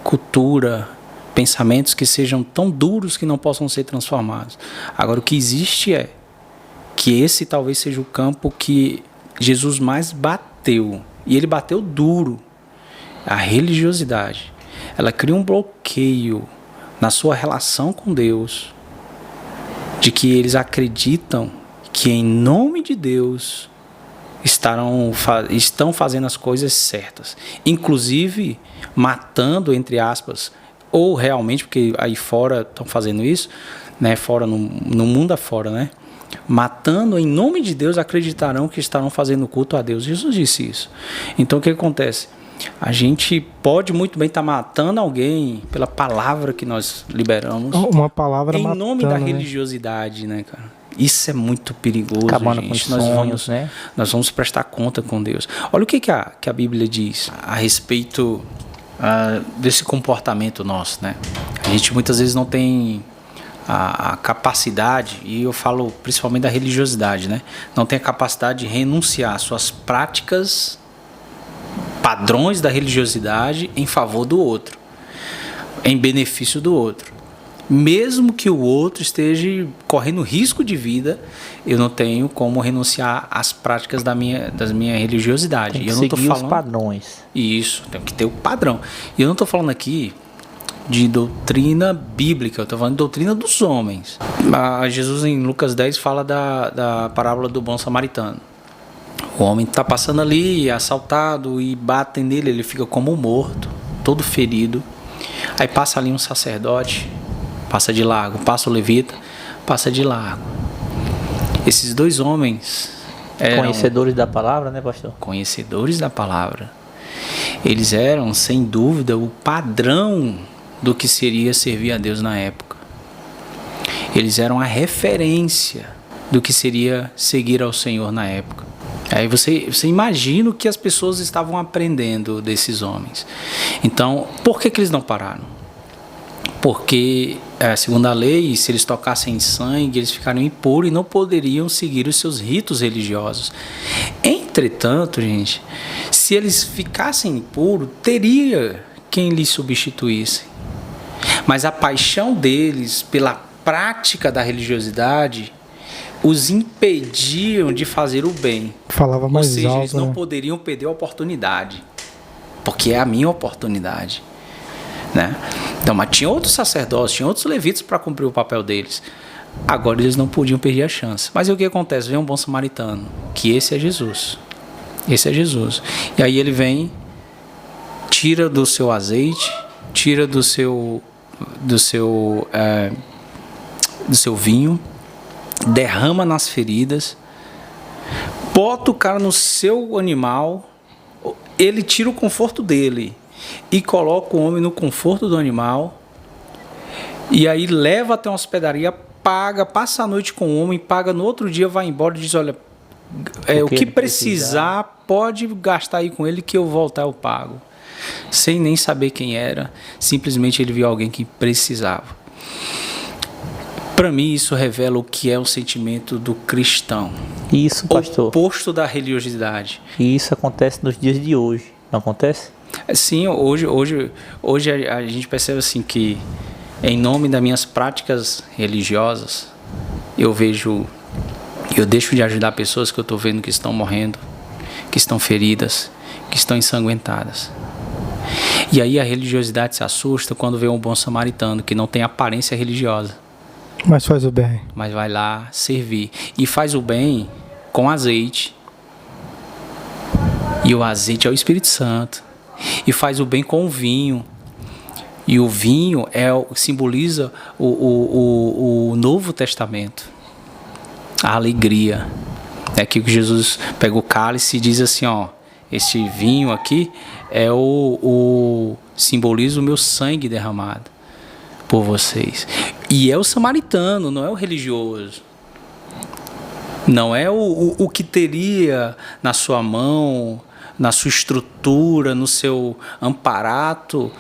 [SPEAKER 3] cultura, pensamentos que sejam tão duros que não possam ser transformados. Agora, o que existe é que esse talvez seja o campo que Jesus mais bateu. E ele bateu duro. A religiosidade. Ela cria um bloqueio na sua relação com Deus, de que eles acreditam que em nome de Deus estão fazendo as coisas certas, inclusive matando, entre aspas, ou realmente, porque aí fora estão fazendo isso, né, fora no mundo afora, né, matando em nome de Deus, acreditarão que estarão fazendo culto a Deus. Jesus disse isso. Então o que acontece? A gente pode muito bem estar matando alguém pela palavra que nós liberamos,
[SPEAKER 1] uma palavra
[SPEAKER 3] em
[SPEAKER 1] matando,
[SPEAKER 3] nome da
[SPEAKER 1] né?
[SPEAKER 3] religiosidade, né, cara? Isso é muito perigoso,
[SPEAKER 2] Acabando
[SPEAKER 3] gente.
[SPEAKER 2] com os sonhos, né?
[SPEAKER 3] Nós vamos prestar conta com Deus. Olha o que a Bíblia diz a respeito desse comportamento nosso, né? A gente muitas vezes não tem a capacidade, e eu falo principalmente da religiosidade, né? Não tem a capacidade de renunciar às suas práticas, padrões da religiosidade em favor do outro, em benefício do outro. Mesmo que o outro esteja correndo risco de vida, eu não tenho como renunciar às práticas da minha religiosidade.
[SPEAKER 2] Tem que
[SPEAKER 3] eu não
[SPEAKER 2] seguir os padrões.
[SPEAKER 3] Isso, tem que ter o padrão. E eu não estou falando aqui de doutrina bíblica, eu estou falando de doutrina dos homens. Jesus em Lucas 10 fala da parábola do bom samaritano. O homem está passando ali, assaltado, e batem nele, ele fica como morto, todo ferido. Aí passa ali um sacerdote, passa de largo, passa o levita, passa de largo. Esses dois homens eram
[SPEAKER 2] conhecedores da palavra, né, pastor?
[SPEAKER 3] Conhecedores da palavra. Eles eram, sem dúvida, o padrão do que seria servir a Deus na época. Eles eram a referência do que seria seguir ao Senhor na época. Aí você imagina o que as pessoas estavam aprendendo desses homens. Então, por que eles não pararam? Porque, segundo a lei, se eles tocassem em sangue, eles ficariam impuros e não poderiam seguir os seus ritos religiosos. Entretanto, gente, se eles ficassem impuros, teria quem lhes substituísse. Mas a paixão deles pela prática da religiosidade os impediam de fazer o bem.
[SPEAKER 1] Falava mais
[SPEAKER 3] alto. Ou seja,
[SPEAKER 1] alto,
[SPEAKER 3] eles não
[SPEAKER 1] né?
[SPEAKER 3] poderiam perder a oportunidade, porque é a minha oportunidade, né? Então, mas tinha outros sacerdotes, tinha outros levitas para cumprir o papel deles. Agora eles não podiam perder a chance. Mas e o que acontece? Vem um bom samaritano, que esse é Jesus. Esse é Jesus. E aí ele vem, tira do seu azeite, tira do seu vinho, derrama nas feridas, bota o cara no seu animal, ele tira o conforto dele e coloca o homem no conforto do animal, e aí leva até uma hospedaria, paga, passa a noite com o homem, paga, no outro dia vai embora e diz, olha, o que precisar, pode gastar aí com ele que eu voltar eu pago. sem nem saber quem era, simplesmente ele viu alguém que precisava. Para mim, isso revela o que é o sentimento do cristão.
[SPEAKER 2] Isso, pastor.
[SPEAKER 3] Oposto da religiosidade.
[SPEAKER 2] E isso acontece nos dias de hoje, não acontece?
[SPEAKER 3] Sim, hoje a gente percebe assim que, em nome das minhas práticas religiosas, eu deixo de ajudar pessoas que eu estou vendo que estão morrendo, que estão feridas, que estão ensanguentadas. E aí a religiosidade se assusta quando vê um bom samaritano que não tem aparência religiosa,
[SPEAKER 1] Mas faz o bem.
[SPEAKER 3] mas vai lá servir. E faz o bem com azeite. E o azeite é o Espírito Santo. E faz o bem com o vinho. E o vinho simboliza o Novo Testamento. A alegria. É aqui que Jesus pega o cálice e diz assim, ó, este vinho aqui simboliza o meu sangue derramado por vocês. E é o samaritano, não é o religioso. Não é o que teria na sua mão, na sua estrutura, no seu amparato,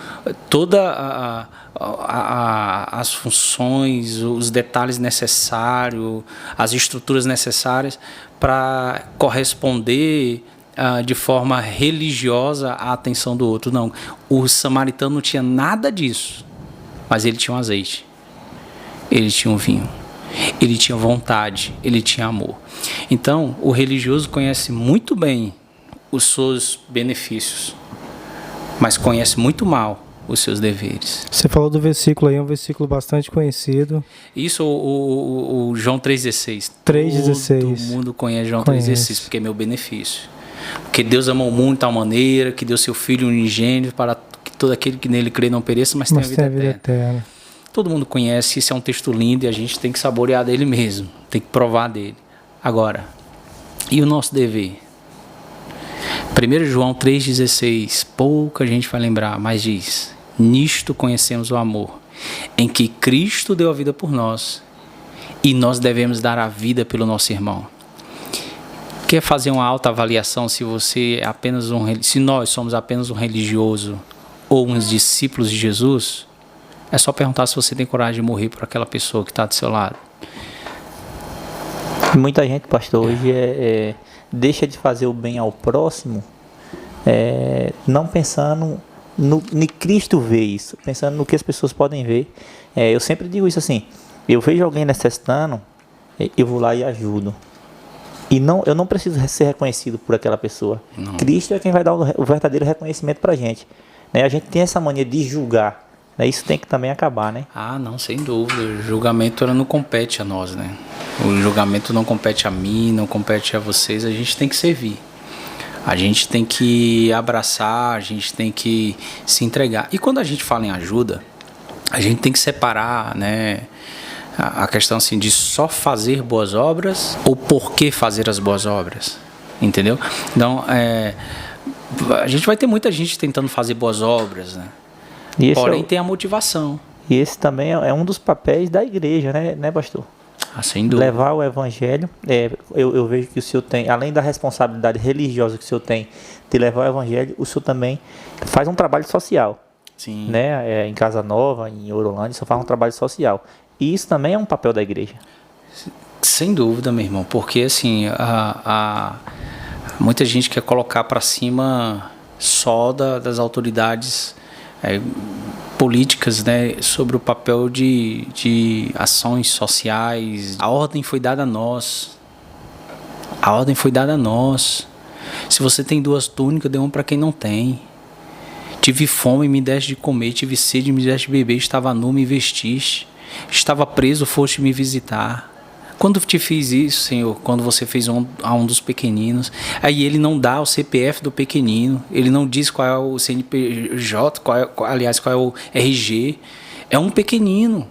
[SPEAKER 3] toda as funções, os detalhes necessários, as estruturas necessárias para corresponder de forma religiosa à atenção do outro. Não, o samaritano não tinha nada disso, mas ele tinha um azeite, ele tinha um vinho, ele tinha vontade, ele tinha amor. Então, o religioso conhece muito bem os seus benefícios, mas conhece muito mal os seus deveres.
[SPEAKER 1] Você falou do versículo aí, é um versículo bastante conhecido.
[SPEAKER 3] Isso, o João 3,16.
[SPEAKER 1] 3,16.
[SPEAKER 3] Todo mundo conhece João 3,16, porque é meu benefício. Porque Deus amou o mundo de tal maneira que deu seu Filho unigênito para que todo aquele que nele crê não pereça, mas tenha a vida eterna. Todo mundo conhece, isso é um texto lindo e a gente tem que saborear dele mesmo, tem que provar dele. Agora, e o nosso dever? 1 João 3,16, pouca gente vai lembrar, mas diz: nisto conhecemos o amor, em que Cristo deu a vida por nós, e nós devemos dar a vida pelo nosso irmão. Quer fazer uma autoavaliação se você é apenas se nós somos apenas um religioso ou uns discípulos de Jesus? É só perguntar se você tem coragem de morrer por aquela pessoa que está do seu lado.
[SPEAKER 2] Muita gente, pastor, hoje deixa de fazer o bem ao próximo, não pensando no Cristo ver isso, pensando no que as pessoas podem ver. Eu sempre digo isso assim: eu vejo alguém necessitando, eu vou lá e ajudo. E eu não preciso ser reconhecido por aquela pessoa. Não. Cristo é quem vai dar o verdadeiro reconhecimento pra gente. A gente tem essa mania de julgar. Isso tem que também acabar, né?
[SPEAKER 3] Ah, não, sem dúvida. O julgamento não compete a nós, né? O julgamento não compete a mim, não compete a vocês. A gente tem que servir. A gente tem que abraçar, a gente tem que se entregar. E quando a gente fala em ajuda, a gente tem que separar, né, a questão assim de só fazer boas obras ou por que fazer as boas obras, entendeu? Então, a gente vai ter muita gente tentando fazer boas obras, né? Porém, tem a motivação.
[SPEAKER 2] E esse também é um dos papéis da igreja, né, pastor?
[SPEAKER 3] Sem dúvida.
[SPEAKER 2] Levar o evangelho. Eu vejo que o senhor tem, além da responsabilidade religiosa que o senhor tem de levar o evangelho, o senhor também faz um trabalho social.
[SPEAKER 3] Sim.
[SPEAKER 2] Né? Em Casa Nova, em Orolândia, o senhor faz um trabalho social. E isso também é um papel da igreja.
[SPEAKER 3] Sem dúvida, meu irmão. Porque, assim, muita gente quer colocar para cima só das autoridades políticas, né, sobre o papel de ações sociais. A ordem foi dada a nós. A ordem foi dada a nós. Se você tem 2 túnicas, dê uma para quem não tem. Tive fome, me deste de comer. Tive sede, me deste de beber. Estava nu, me vestiste. Estava preso, foste me visitar. Quando te fiz isso, Senhor? Quando você fez a um dos pequeninos. Aí ele não dá o CPF do pequenino. Ele não diz qual é o CNPJ, qual é o RG. É um pequenino.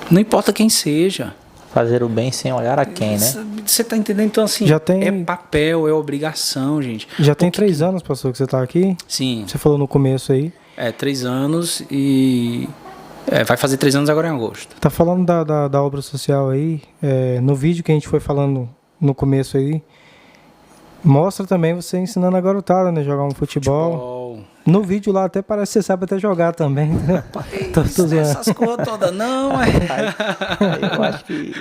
[SPEAKER 3] Não importa quem seja.
[SPEAKER 2] Fazer o bem sem olhar a quem, né?
[SPEAKER 3] Você está entendendo? Então, assim, é papel, é obrigação, gente.
[SPEAKER 1] Já tem 3 anos, pastor, que você está aqui?
[SPEAKER 3] Sim.
[SPEAKER 1] Você falou no começo aí.
[SPEAKER 3] 3 anos e... vai fazer 3 anos agora em agosto.
[SPEAKER 1] Tá falando da obra social aí, no vídeo que a gente foi falando no começo aí, mostra também você ensinando a garotada, né? Jogar um futebol. No vídeo lá até parece que você sabe até jogar também.
[SPEAKER 3] Essas coisas todas não,
[SPEAKER 2] Eu acho que...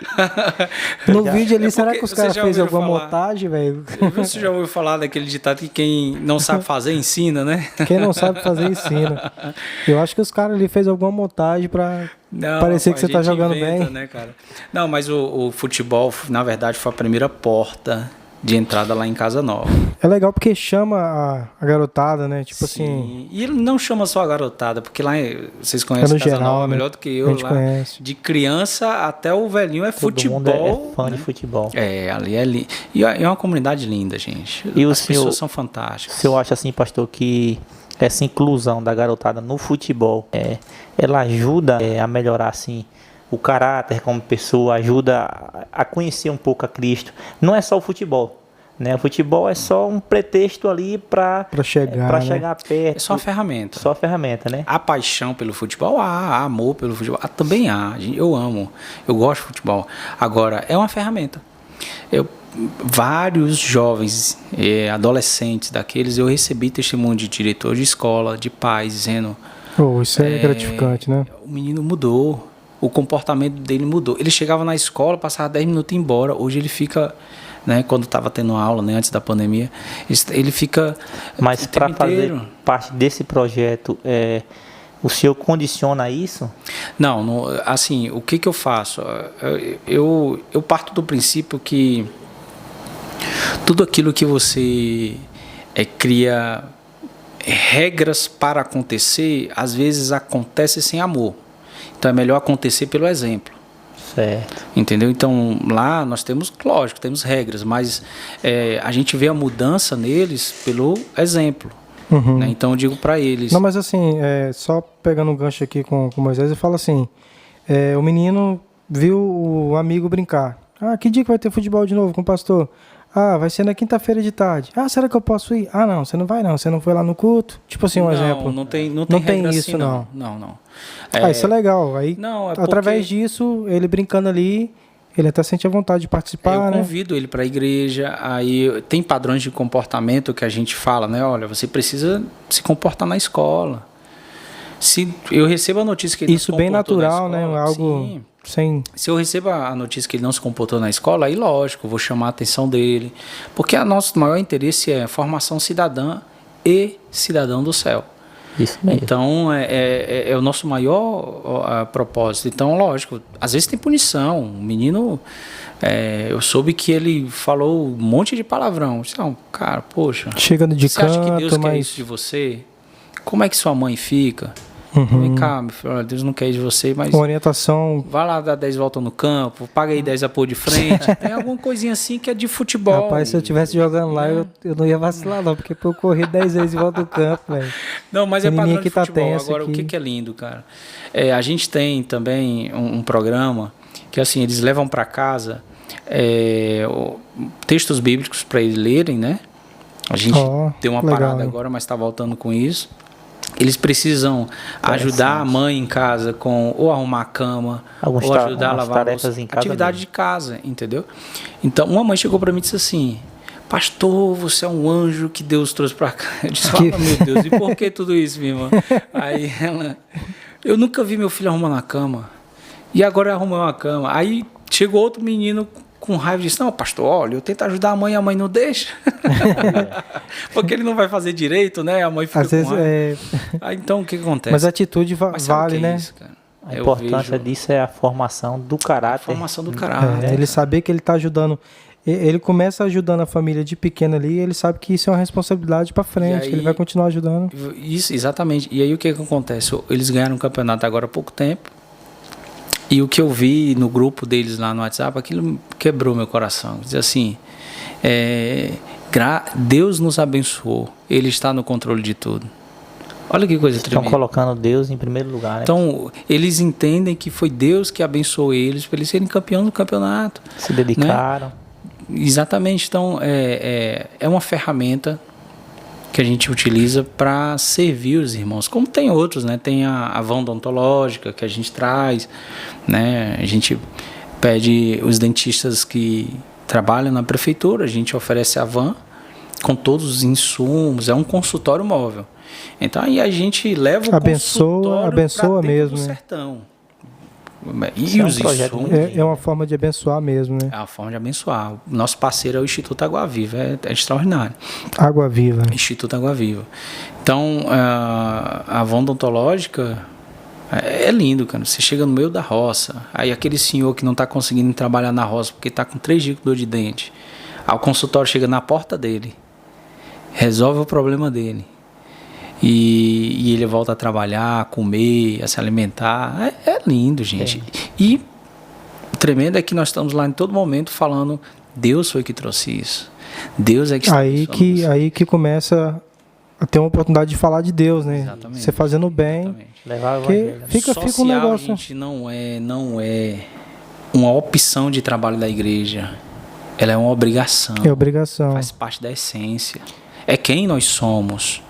[SPEAKER 1] No vídeo ali, será
[SPEAKER 3] porque
[SPEAKER 1] que os
[SPEAKER 3] você
[SPEAKER 1] caras
[SPEAKER 3] já
[SPEAKER 1] fez
[SPEAKER 3] ouviu
[SPEAKER 1] alguma
[SPEAKER 3] falar?
[SPEAKER 1] montagem, velho?
[SPEAKER 3] Você já ouviu falar daquele ditado que quem não sabe fazer, ensina, né?
[SPEAKER 1] Quem não sabe fazer, ensina. Eu acho que os caras ali fez alguma montagem pra
[SPEAKER 3] Não,
[SPEAKER 1] parecer que você
[SPEAKER 3] a
[SPEAKER 1] tá
[SPEAKER 3] gente
[SPEAKER 1] jogando
[SPEAKER 3] inventa,
[SPEAKER 1] bem.
[SPEAKER 3] né, cara? Não, mas o futebol, na verdade, foi a primeira porta de entrada lá em Casa Nova.
[SPEAKER 1] É legal porque chama a garotada, né? Tipo assim,
[SPEAKER 3] E ele não chama só a garotada, porque lá vocês conhecem
[SPEAKER 1] no
[SPEAKER 3] Casa
[SPEAKER 1] geral,
[SPEAKER 3] Nova
[SPEAKER 1] né?
[SPEAKER 3] melhor do que
[SPEAKER 1] a
[SPEAKER 3] eu
[SPEAKER 1] gente
[SPEAKER 3] lá.
[SPEAKER 1] conhece.
[SPEAKER 3] De criança até o velhinho é
[SPEAKER 2] Todo mundo
[SPEAKER 3] futebol.
[SPEAKER 2] é fã de futebol.
[SPEAKER 3] Ali é lindo. E é uma comunidade linda, gente.
[SPEAKER 2] E
[SPEAKER 3] As
[SPEAKER 2] o
[SPEAKER 3] pessoas
[SPEAKER 2] senhor-
[SPEAKER 3] são fantásticas.
[SPEAKER 2] O senhor acha assim, pastor, que essa inclusão da garotada no futebol, ela ajuda a melhorar assim o caráter como pessoa, ajuda a conhecer um pouco a Cristo? Não é só o futebol, né? O futebol é só um pretexto ali para
[SPEAKER 1] Pra chegar, né?
[SPEAKER 2] perto.
[SPEAKER 3] É só uma ferramenta.
[SPEAKER 2] Só a ferramenta, né?
[SPEAKER 3] Há paixão pelo futebol? Há amor pelo futebol? Também há. Eu amo. Eu gosto de futebol. Agora, é uma ferramenta. Vários jovens, adolescentes daqueles, eu recebi testemunho de diretor de escola, de pais, dizendo:
[SPEAKER 1] Oh, isso é gratificante, né?
[SPEAKER 3] o menino mudou, o comportamento dele mudou. Ele chegava na escola, passava 10 minutos e ia embora. Hoje ele fica, né, quando estava tendo aula, né, antes da pandemia, ele fica
[SPEAKER 2] Mas
[SPEAKER 3] o tempo
[SPEAKER 2] para fazer
[SPEAKER 3] inteiro.
[SPEAKER 2] parte desse projeto, o senhor condiciona isso?
[SPEAKER 3] Não, assim, o que eu faço? Eu parto do princípio que tudo aquilo que você cria regras para acontecer, às vezes acontece sem amor. Então é melhor acontecer pelo exemplo.
[SPEAKER 2] Certo.
[SPEAKER 3] Entendeu? Então lá nós temos, lógico, temos regras, mas a gente vê a mudança neles pelo exemplo.
[SPEAKER 1] Uhum.
[SPEAKER 3] Né? Então eu digo para eles.
[SPEAKER 1] Não, mas assim, só pegando um gancho aqui com o Moisés, eu falo assim, o menino viu o amigo brincar. Ah, que dia que vai ter futebol de novo com o pastor? Ah, vai ser na quinta-feira de tarde. Ah, será que eu posso ir? Ah, não, você não vai não, você não foi lá no culto? Tipo assim, um exemplo.
[SPEAKER 3] Não tem
[SPEAKER 1] tem
[SPEAKER 3] regra
[SPEAKER 1] isso,
[SPEAKER 3] assim,
[SPEAKER 1] não.
[SPEAKER 3] Não.
[SPEAKER 1] Isso é legal. Aí,
[SPEAKER 3] Não, é
[SPEAKER 1] através
[SPEAKER 3] porque
[SPEAKER 1] disso, ele brincando ali, ele até sente a vontade de participar,
[SPEAKER 3] eu
[SPEAKER 1] né?
[SPEAKER 3] convido ele para a igreja. Aí tem padrões de comportamento que a gente fala, né? Olha, você precisa se comportar na escola. Se eu recebo a notícia que ele
[SPEAKER 1] Isso
[SPEAKER 3] não se
[SPEAKER 1] bem
[SPEAKER 3] comportou na
[SPEAKER 1] natural, né?
[SPEAKER 3] escola,
[SPEAKER 1] Algo
[SPEAKER 3] sim.
[SPEAKER 1] sem...
[SPEAKER 3] Se eu recebo a notícia que ele não se comportou na escola, aí lógico, eu vou chamar a atenção dele. Porque o nosso maior interesse é a formação cidadã e cidadão do céu.
[SPEAKER 2] Isso mesmo.
[SPEAKER 3] Então, é o nosso maior propósito. Então, lógico, às vezes tem punição. O menino, eu soube que ele falou um monte de palavrão. Então, cara, poxa,
[SPEAKER 1] Chega de
[SPEAKER 3] você acha que
[SPEAKER 1] canto,
[SPEAKER 3] Deus quer
[SPEAKER 1] mas...
[SPEAKER 3] isso de você? Como é que sua mãe fica? Vem cá, meu filho, olha, Deus não quer isso de você, mas
[SPEAKER 1] Uma orientação...
[SPEAKER 3] vai lá dar 10 voltas no campo, paga aí 10 apoio de frente. Tem alguma coisinha assim que é de futebol.
[SPEAKER 1] Rapaz, se eu estivesse jogando lá, eu não ia vacilar não, porque eu corri 10 vezes em volta do campo, velho.
[SPEAKER 3] Não, mas é
[SPEAKER 1] Menininha
[SPEAKER 3] padrão de
[SPEAKER 1] que tá
[SPEAKER 3] futebol.
[SPEAKER 1] tenso
[SPEAKER 3] Agora,
[SPEAKER 1] aqui.
[SPEAKER 3] o que é lindo, cara? A gente tem também um programa que, assim, eles levam para casa textos bíblicos para eles lerem, né? A gente deu uma
[SPEAKER 1] legal,
[SPEAKER 3] parada
[SPEAKER 1] hein?
[SPEAKER 3] agora, mas está voltando com isso. Eles precisam ajudar a mãe em casa com ou arrumar a cama, ou ajudar a lavar a
[SPEAKER 2] tarefas
[SPEAKER 3] louça,
[SPEAKER 2] em casa
[SPEAKER 3] atividade de casa, entendeu? Então, uma mãe chegou para mim e disse assim: pastor, você é um anjo que Deus trouxe para cá. Eu disse: fala, meu Deus, e por que tudo isso, minha irmã? Aí ela: eu nunca vi meu filho arrumando a cama, e agora arrumou uma cama. Aí chegou outro menino com raiva e disse: não, pastor, olha, eu tento ajudar a mãe não deixa. Porque ele não vai fazer direito, né? A mãe fica
[SPEAKER 1] Às
[SPEAKER 3] com
[SPEAKER 1] vezes
[SPEAKER 3] raiva. Aí, então, o que acontece?
[SPEAKER 1] Mas a atitude
[SPEAKER 3] Mas sabe o
[SPEAKER 1] vale,
[SPEAKER 3] que é
[SPEAKER 1] né?
[SPEAKER 3] isso, cara?
[SPEAKER 2] A
[SPEAKER 3] Eu
[SPEAKER 2] importância
[SPEAKER 3] vejo
[SPEAKER 2] disso é a formação do caráter.
[SPEAKER 3] a formação do caráter.
[SPEAKER 1] Ele saber que ele está ajudando. Ele começa ajudando a família de pequeno ali, ele sabe que isso é uma responsabilidade para frente,
[SPEAKER 3] E aí-
[SPEAKER 1] que ele vai continuar ajudando.
[SPEAKER 3] Isso, exatamente. E aí o que acontece? Eles ganharam um campeonato agora há pouco tempo. E o que eu vi no grupo deles lá no WhatsApp, aquilo quebrou meu coração. Diz assim: Deus nos abençoou, Ele está no controle de tudo. Olha que coisa
[SPEAKER 2] Estão
[SPEAKER 3] tremenda.
[SPEAKER 2] colocando Deus em primeiro lugar, né?
[SPEAKER 3] Então, eles entendem que foi Deus que abençoou eles para eles serem campeões do campeonato.
[SPEAKER 2] Se dedicaram.
[SPEAKER 3] Exatamente. Então, é uma ferramenta que a gente utiliza para servir os irmãos. Como tem outros, né? Tem a van odontológica que a gente traz, né? A gente pede os dentistas que trabalham na prefeitura, a gente oferece a van com todos os insumos, é um consultório móvel. Então aí a gente leva o consultório
[SPEAKER 1] abençoa
[SPEAKER 3] pra dentro
[SPEAKER 1] mesmo,
[SPEAKER 3] do
[SPEAKER 1] né?
[SPEAKER 3] sertão.
[SPEAKER 2] Isso
[SPEAKER 3] E
[SPEAKER 2] é um
[SPEAKER 3] os
[SPEAKER 2] projeto
[SPEAKER 3] insumos,
[SPEAKER 2] muito
[SPEAKER 1] É uma forma de abençoar mesmo, né?
[SPEAKER 3] é uma forma de abençoar. O nosso parceiro é o Instituto Água Viva, é extraordinário.
[SPEAKER 1] Água viva.
[SPEAKER 3] Instituto Água Viva. Então, a van odontológica é lindo, cara. Você chega no meio da roça, aí aquele senhor que não está conseguindo trabalhar na roça porque está com 3 dias com dor de dente, aí o consultório chega na porta dele, resolve o problema dele. E ele volta a trabalhar, a comer, a se alimentar. É lindo, gente. E o tremendo é que nós estamos lá em todo momento falando, Deus foi que trouxe isso. Deus é que está
[SPEAKER 1] Aí que começa a ter uma oportunidade de falar de Deus, né?
[SPEAKER 3] Exatamente.
[SPEAKER 1] Você fazendo bem.
[SPEAKER 3] Exatamente.
[SPEAKER 2] levar o
[SPEAKER 1] Que
[SPEAKER 2] evangelho.
[SPEAKER 1] fica
[SPEAKER 3] Social,
[SPEAKER 1] um negócio.
[SPEAKER 3] gente, não é uma opção de trabalho da igreja. Ela é uma obrigação.
[SPEAKER 1] É obrigação.
[SPEAKER 3] Faz parte da essência. É quem nós somos.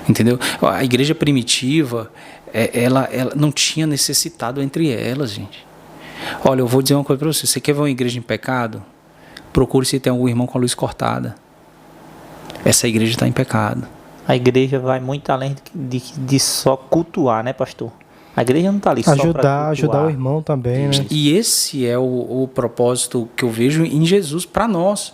[SPEAKER 3] Entendeu? A igreja primitiva, ela não tinha necessitado entre elas, gente. Olha, eu vou dizer uma coisa para você. Você quer ver uma igreja em pecado? Procure se tem algum irmão com a luz cortada. Essa igreja está em pecado.
[SPEAKER 2] A igreja vai muito além de só cultuar, né, pastor? A igreja não está ali só para
[SPEAKER 1] Ajudar o irmão também, né?
[SPEAKER 3] E esse é o propósito que eu vejo em Jesus para nós.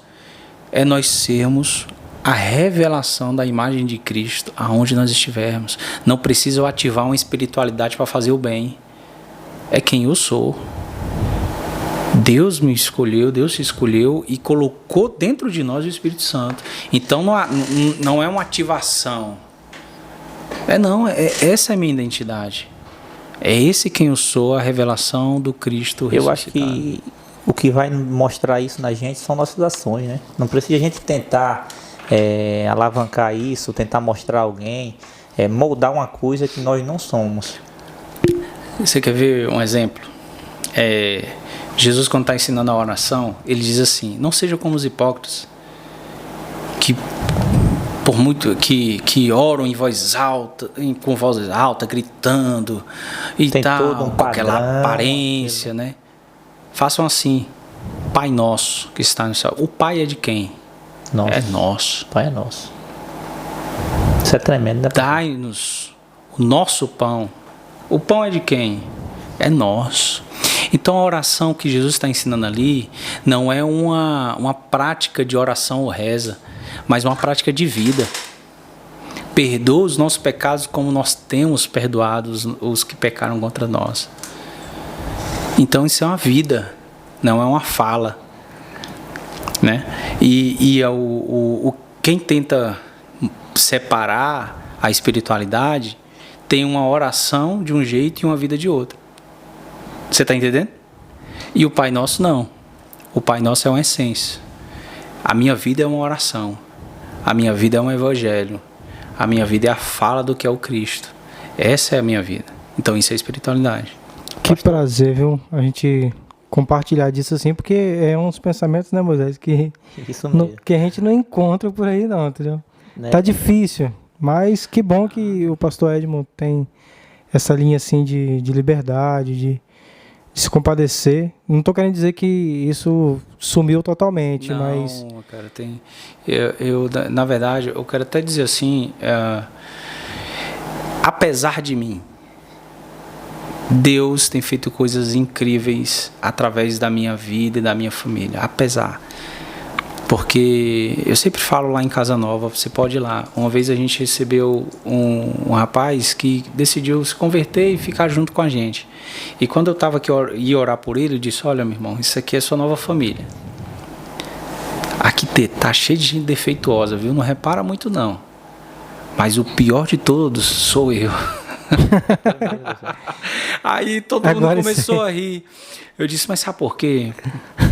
[SPEAKER 3] É nós sermos a revelação da imagem de Cristo aonde nós estivermos. Não precisa eu ativar uma espiritualidade para fazer o bem. É quem eu sou. Deus me escolheu, Deus se escolheu e colocou dentro de nós o Espírito Santo. Então não é uma ativação. Essa é a minha identidade. É esse quem eu sou, a revelação do Cristo ressuscitado.
[SPEAKER 2] Eu acho que o que vai mostrar isso na gente são nossas ações, né? Não precisa a gente tentar alavancar isso, tentar mostrar a alguém, moldar uma coisa que nós não somos.
[SPEAKER 3] Você quer ver um exemplo? Jesus, quando está ensinando a oração, ele diz assim: não seja como os hipócritas que oram em voz alta, com voz alta, gritando e
[SPEAKER 2] Tem
[SPEAKER 3] tal,
[SPEAKER 2] todo um
[SPEAKER 3] com aquela
[SPEAKER 2] padrão,
[SPEAKER 3] aparência, né? Façam assim: Pai nosso que está no céu. O Pai é de quem?
[SPEAKER 2] Nosso.
[SPEAKER 3] É nosso.
[SPEAKER 2] Pai é nosso. Isso é tremendo, né?
[SPEAKER 3] Dai-nos o nosso pão. O pão é de quem? É nosso. Então a oração que Jesus está ensinando ali não é uma prática de oração ou reza, mas uma prática de vida. Perdoa os nossos pecados como nós temos perdoados os que pecaram contra nós. Então isso é uma vida, não é uma fala, né? Quem tenta separar a espiritualidade tem uma oração de um jeito e uma vida de outro. Você está entendendo? E o Pai Nosso não. O Pai Nosso é uma essência. A minha vida é uma oração. A minha vida é um evangelho. A minha vida é a fala do que é o Cristo. Essa é a minha vida. Então isso é espiritualidade.
[SPEAKER 1] Que prazer, viu? A gente compartilhar disso assim, porque é uns pensamentos, né, Moisés, que a gente não encontra por aí não, entendeu?
[SPEAKER 2] Né?
[SPEAKER 1] Tá difícil, mas que bom que o pastor Edmo tem essa linha assim de liberdade, de se compadecer. Não estou querendo dizer que isso sumiu totalmente,
[SPEAKER 3] Não,
[SPEAKER 1] mas...
[SPEAKER 3] cara, tem... na verdade, eu quero até dizer assim, apesar de mim, Deus tem feito coisas incríveis através da minha vida e da minha família, apesar. Porque eu sempre falo lá em Casa Nova, você pode ir lá. Uma vez a gente recebeu um rapaz que decidiu se converter e ficar junto com a gente. E quando eu estava aqui ia orar por ele, eu disse: olha, meu irmão, isso aqui é sua nova família. Aqui tá cheio de gente defeituosa, viu? Não repara muito não. Mas o pior de todos sou eu. Aí todo mundo começou a rir. Eu disse: mas sabe por quê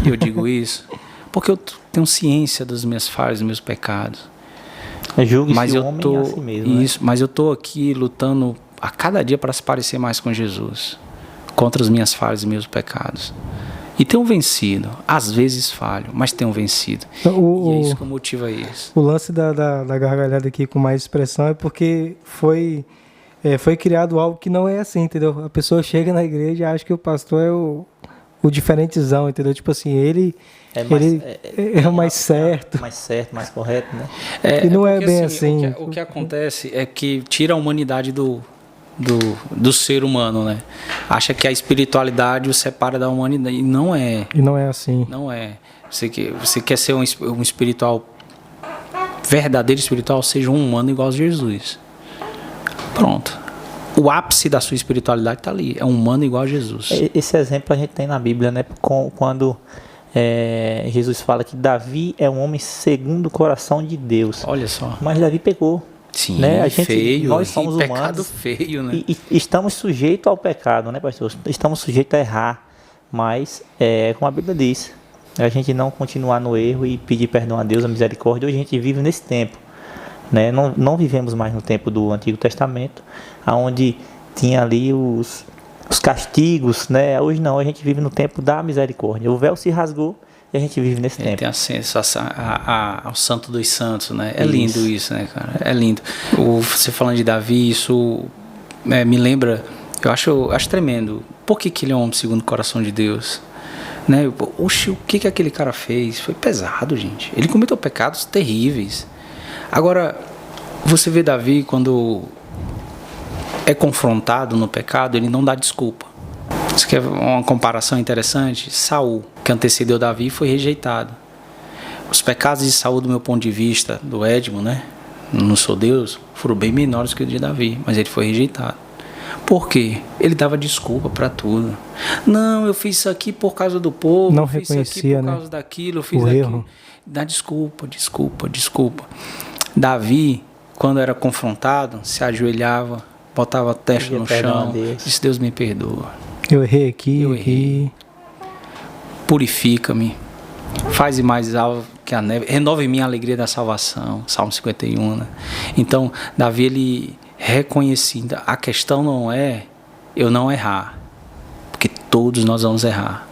[SPEAKER 3] eu digo isso? Porque eu tenho ciência das minhas falhas, dos meus pecados.
[SPEAKER 2] Julgue-se o homem a si mesmo,
[SPEAKER 3] isso, né? Mas eu estou aqui lutando a cada dia para se parecer mais com Jesus, contra as minhas falhas e meus pecados. E tenho vencido. Às vezes falho, mas tenho vencido. E é isso que motiva isso.
[SPEAKER 1] O lance da gargalhada aqui com mais expressão é porque foi criado algo que não é assim, entendeu? A pessoa chega na igreja e acha que o pastor é o o diferentezão, entendeu? Tipo assim, ele é o mais certo.
[SPEAKER 2] Mais certo, mais correto, né?
[SPEAKER 1] E não é
[SPEAKER 3] porque,
[SPEAKER 1] bem assim.
[SPEAKER 3] O que acontece é que tira a humanidade do ser humano, né? Acha que a espiritualidade o separa da humanidade. E não é.
[SPEAKER 1] E não é assim.
[SPEAKER 3] Não é. Você quer ser um espiritual verdadeiro espiritual, seja um humano igual a Jesus. Pronto. O ápice da sua espiritualidade está ali. É um humano igual a Jesus.
[SPEAKER 2] Esse exemplo a gente tem na Bíblia, né? Quando Jesus fala que Davi é um homem segundo o coração de Deus.
[SPEAKER 3] Olha só.
[SPEAKER 2] Mas Davi pegou.
[SPEAKER 3] Sim,
[SPEAKER 2] né? Nós somos humanos.
[SPEAKER 3] Pecado feio, né?
[SPEAKER 2] E estamos sujeitos ao pecado, né, pastor? Estamos sujeitos a errar. Mas, como a Bíblia diz, a gente não continuar no erro e pedir perdão a Deus, a misericórdia. Hoje a gente vive nesse tempo. Né? Não vivemos mais no tempo do Antigo Testamento, onde tinha ali os castigos. Né? Hoje não, a gente vive no tempo da misericórdia. O véu se rasgou e a gente vive nesse tempo.
[SPEAKER 3] Tem acesso ao Santo dos Santos, né? É lindo isso, né, cara? É lindo. Você falando de Davi, isso me lembra, eu acho tremendo. Por que ele é um homem segundo o coração de Deus? Né? Oxe, o que aquele cara fez? Foi pesado, gente. Ele cometeu pecados terríveis. Agora, você vê Davi, quando é confrontado no pecado, ele não dá desculpa. Isso que é uma comparação interessante. Saul, que antecedeu Davi, foi rejeitado. Os pecados de Saul, do meu ponto de vista, do Edmo, né? Não sou Deus, foram bem menores que o de Davi, mas ele foi rejeitado. Por quê? Ele dava desculpa para tudo. Não, eu fiz isso aqui por causa do povo,
[SPEAKER 1] não
[SPEAKER 3] eu fiz
[SPEAKER 1] reconhecia,
[SPEAKER 3] isso aqui por causa daquilo, eu fiz aquilo. Dá desculpa. Davi, quando era confrontado, se ajoelhava, botava a testa no chão, disse: Deus me perdoa.
[SPEAKER 1] Eu errei aqui.
[SPEAKER 3] Purifica-me. Faz mais alvo que a neve. Renova em mim a alegria da salvação. Salmo 51, né? Então, Davi, ele reconhecia. A questão não é eu não errar. Porque todos nós vamos errar.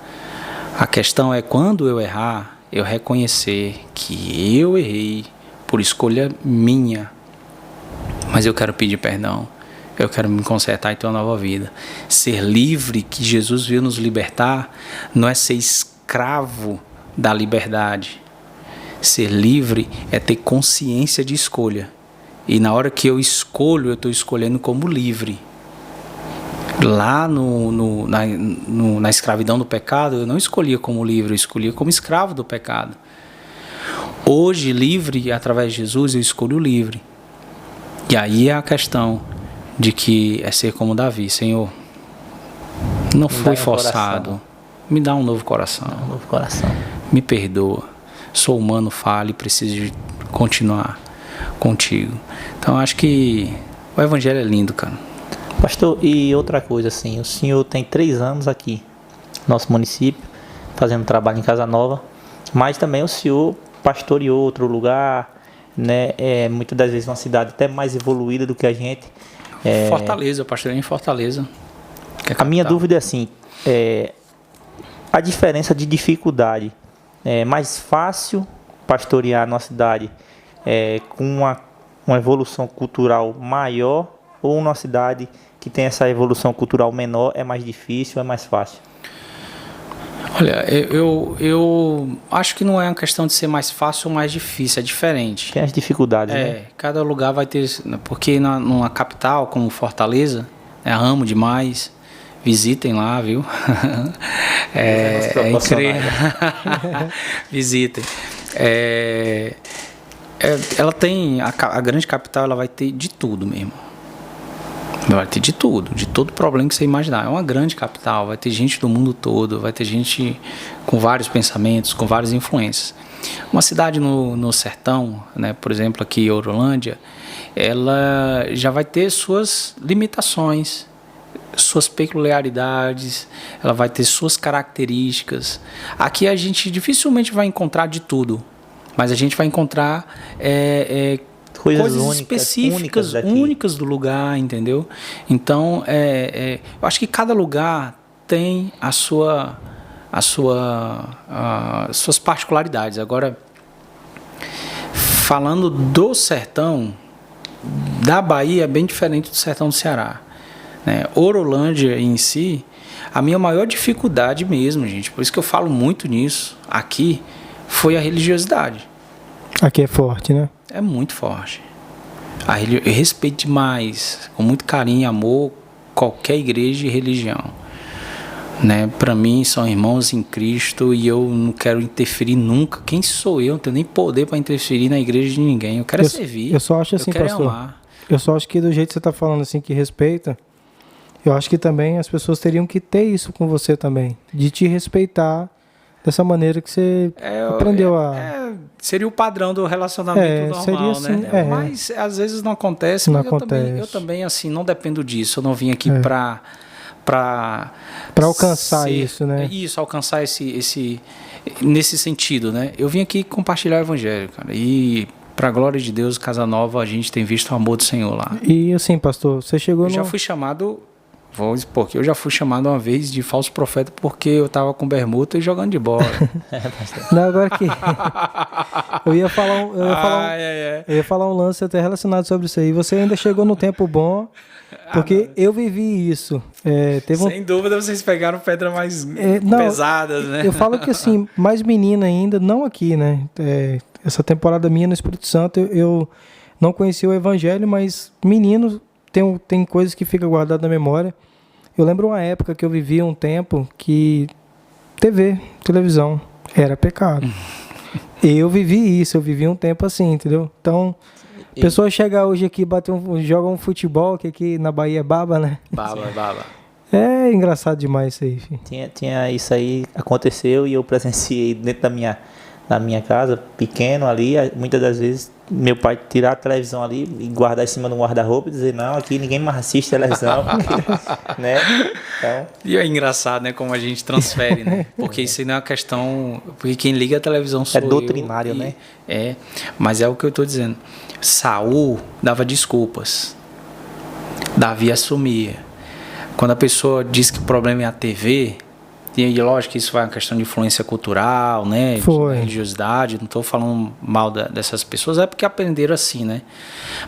[SPEAKER 3] A questão é quando eu errar, eu reconhecer que eu errei por escolha minha. Mas eu quero pedir perdão. Eu quero me consertar e ter uma nova vida. Ser livre, que Jesus veio nos libertar, não é ser escravo da liberdade. Ser livre é ter consciência de escolha. E na hora que eu escolho, eu estou escolhendo como livre. Lá na escravidão do pecado, eu não escolhia como livre, eu escolhia como escravo do pecado. Hoje, livre, através de Jesus, eu escolho livre. E aí é a questão de que é ser como Davi. Senhor, não fui forçado, me dá um novo coração. Me perdoa, sou humano, falho e preciso de continuar contigo. Então acho que o evangelho é lindo, cara.
[SPEAKER 2] Pastor, e outra coisa assim, o senhor tem 3 anos aqui no nosso município, fazendo trabalho em Casa Nova, mas também o senhor pastoreou outro lugar, né? Muitas das vezes uma cidade até mais evoluída do que a gente.
[SPEAKER 3] Fortaleza, eu pastorei em Fortaleza.
[SPEAKER 2] A minha dúvida é assim, a diferença de dificuldade. É mais fácil pastorear a nossa cidade com uma evolução cultural maior, ou numa cidade que tem essa evolução cultural menor é mais difícil, é mais fácil?
[SPEAKER 3] Olha, eu acho que não é uma questão de ser mais fácil ou mais difícil, é diferente.
[SPEAKER 2] Tem as dificuldades, né?
[SPEAKER 3] Cada lugar vai ter, porque numa capital como Fortaleza, amo demais, visitem lá, viu? É incrível. Visitem. Ela tem, a grande capital, ela vai ter de tudo mesmo. Vai ter de tudo, de todo problema que você imaginar. É uma grande capital, vai ter gente do mundo todo, vai ter gente com vários pensamentos, com várias influências. Uma cidade no sertão, né, por exemplo, aqui em Horolândia, ela já vai ter suas limitações, suas peculiaridades, ela vai ter suas características. Aqui a gente dificilmente vai encontrar de tudo, mas a gente vai encontrar coisas específicas, únicas do lugar, entendeu? Então, eu acho que cada lugar tem suas particularidades. Agora, falando do sertão, da Bahia é bem diferente do sertão do Ceará. né? Horolândia em si, a minha maior dificuldade mesmo, gente, por isso que eu falo muito nisso aqui, foi a religiosidade.
[SPEAKER 1] Aqui é forte, né?
[SPEAKER 3] É muito forte. Eu respeito demais, com muito carinho e amor, qualquer igreja e religião. Né? Para mim, são irmãos em Cristo e eu não quero interferir nunca. Quem sou eu? Não tenho nem poder para interferir na igreja de ninguém. Eu quero servir.
[SPEAKER 1] Eu só acho assim, pastor. Amar. Eu só acho que do jeito que você está falando assim, que respeita, eu acho que também as pessoas teriam que ter isso com você também. De te respeitar dessa maneira que você aprendeu
[SPEAKER 3] seria o padrão do relacionamento normal, seria assim, né? Mas às vezes não acontece.
[SPEAKER 1] Não
[SPEAKER 3] mas
[SPEAKER 1] acontece.
[SPEAKER 3] Eu também, assim, não dependo disso. Eu não vim aqui para
[SPEAKER 1] alcançar isso, né?
[SPEAKER 3] Isso, alcançar nesse sentido, né? Eu vim aqui compartilhar o evangelho, cara. E para a glória de Deus, Casa Nova, a gente tem visto o amor do Senhor lá.
[SPEAKER 1] E assim, pastor, você chegou
[SPEAKER 3] já fui chamado... Porque eu já fui chamado uma vez de falso profeta porque eu tava com bermuda e jogando de bola.
[SPEAKER 1] Não, agora que eu ia falar um lance até relacionado sobre isso aí. Você ainda chegou no tempo bom, porque eu vivi isso.
[SPEAKER 3] Sem dúvida vocês pegaram pedra mais pesadas, né?
[SPEAKER 1] Eu falo que assim, mais menina ainda, não aqui, né? Essa temporada minha no Espírito Santo, eu não conhecia o Evangelho, mas menino tem coisas que ficam guardadas na memória. Eu lembro uma época que eu vivia um tempo que televisão, era pecado. Eu vivi isso, eu vivi um tempo assim, entendeu? Então, pessoa chegar hoje aqui, joga um futebol, que aqui na Bahia é baba, né?
[SPEAKER 3] Baba.
[SPEAKER 1] É engraçado demais isso aí, filho.
[SPEAKER 2] Tinha isso aí, aconteceu e eu presenciei dentro da minha casa, pequeno ali, muitas das vezes meu pai tirar a televisão ali e guardar em cima de um guarda-roupa e dizer, não, aqui ninguém mais assiste televisão, porque, né? Então...
[SPEAKER 3] E é engraçado, né, como a gente transfere, né? Porque isso não é uma questão... Porque quem liga a televisão sou eu.
[SPEAKER 2] É doutrinário, né?
[SPEAKER 3] Mas é o que eu estou dizendo. Saul dava desculpas. Davi assumia. Quando a pessoa diz que o problema é a TV... E lógico que isso vai uma questão de influência cultural, né? De religiosidade. Não estou falando mal dessas pessoas, é porque aprenderam assim, né?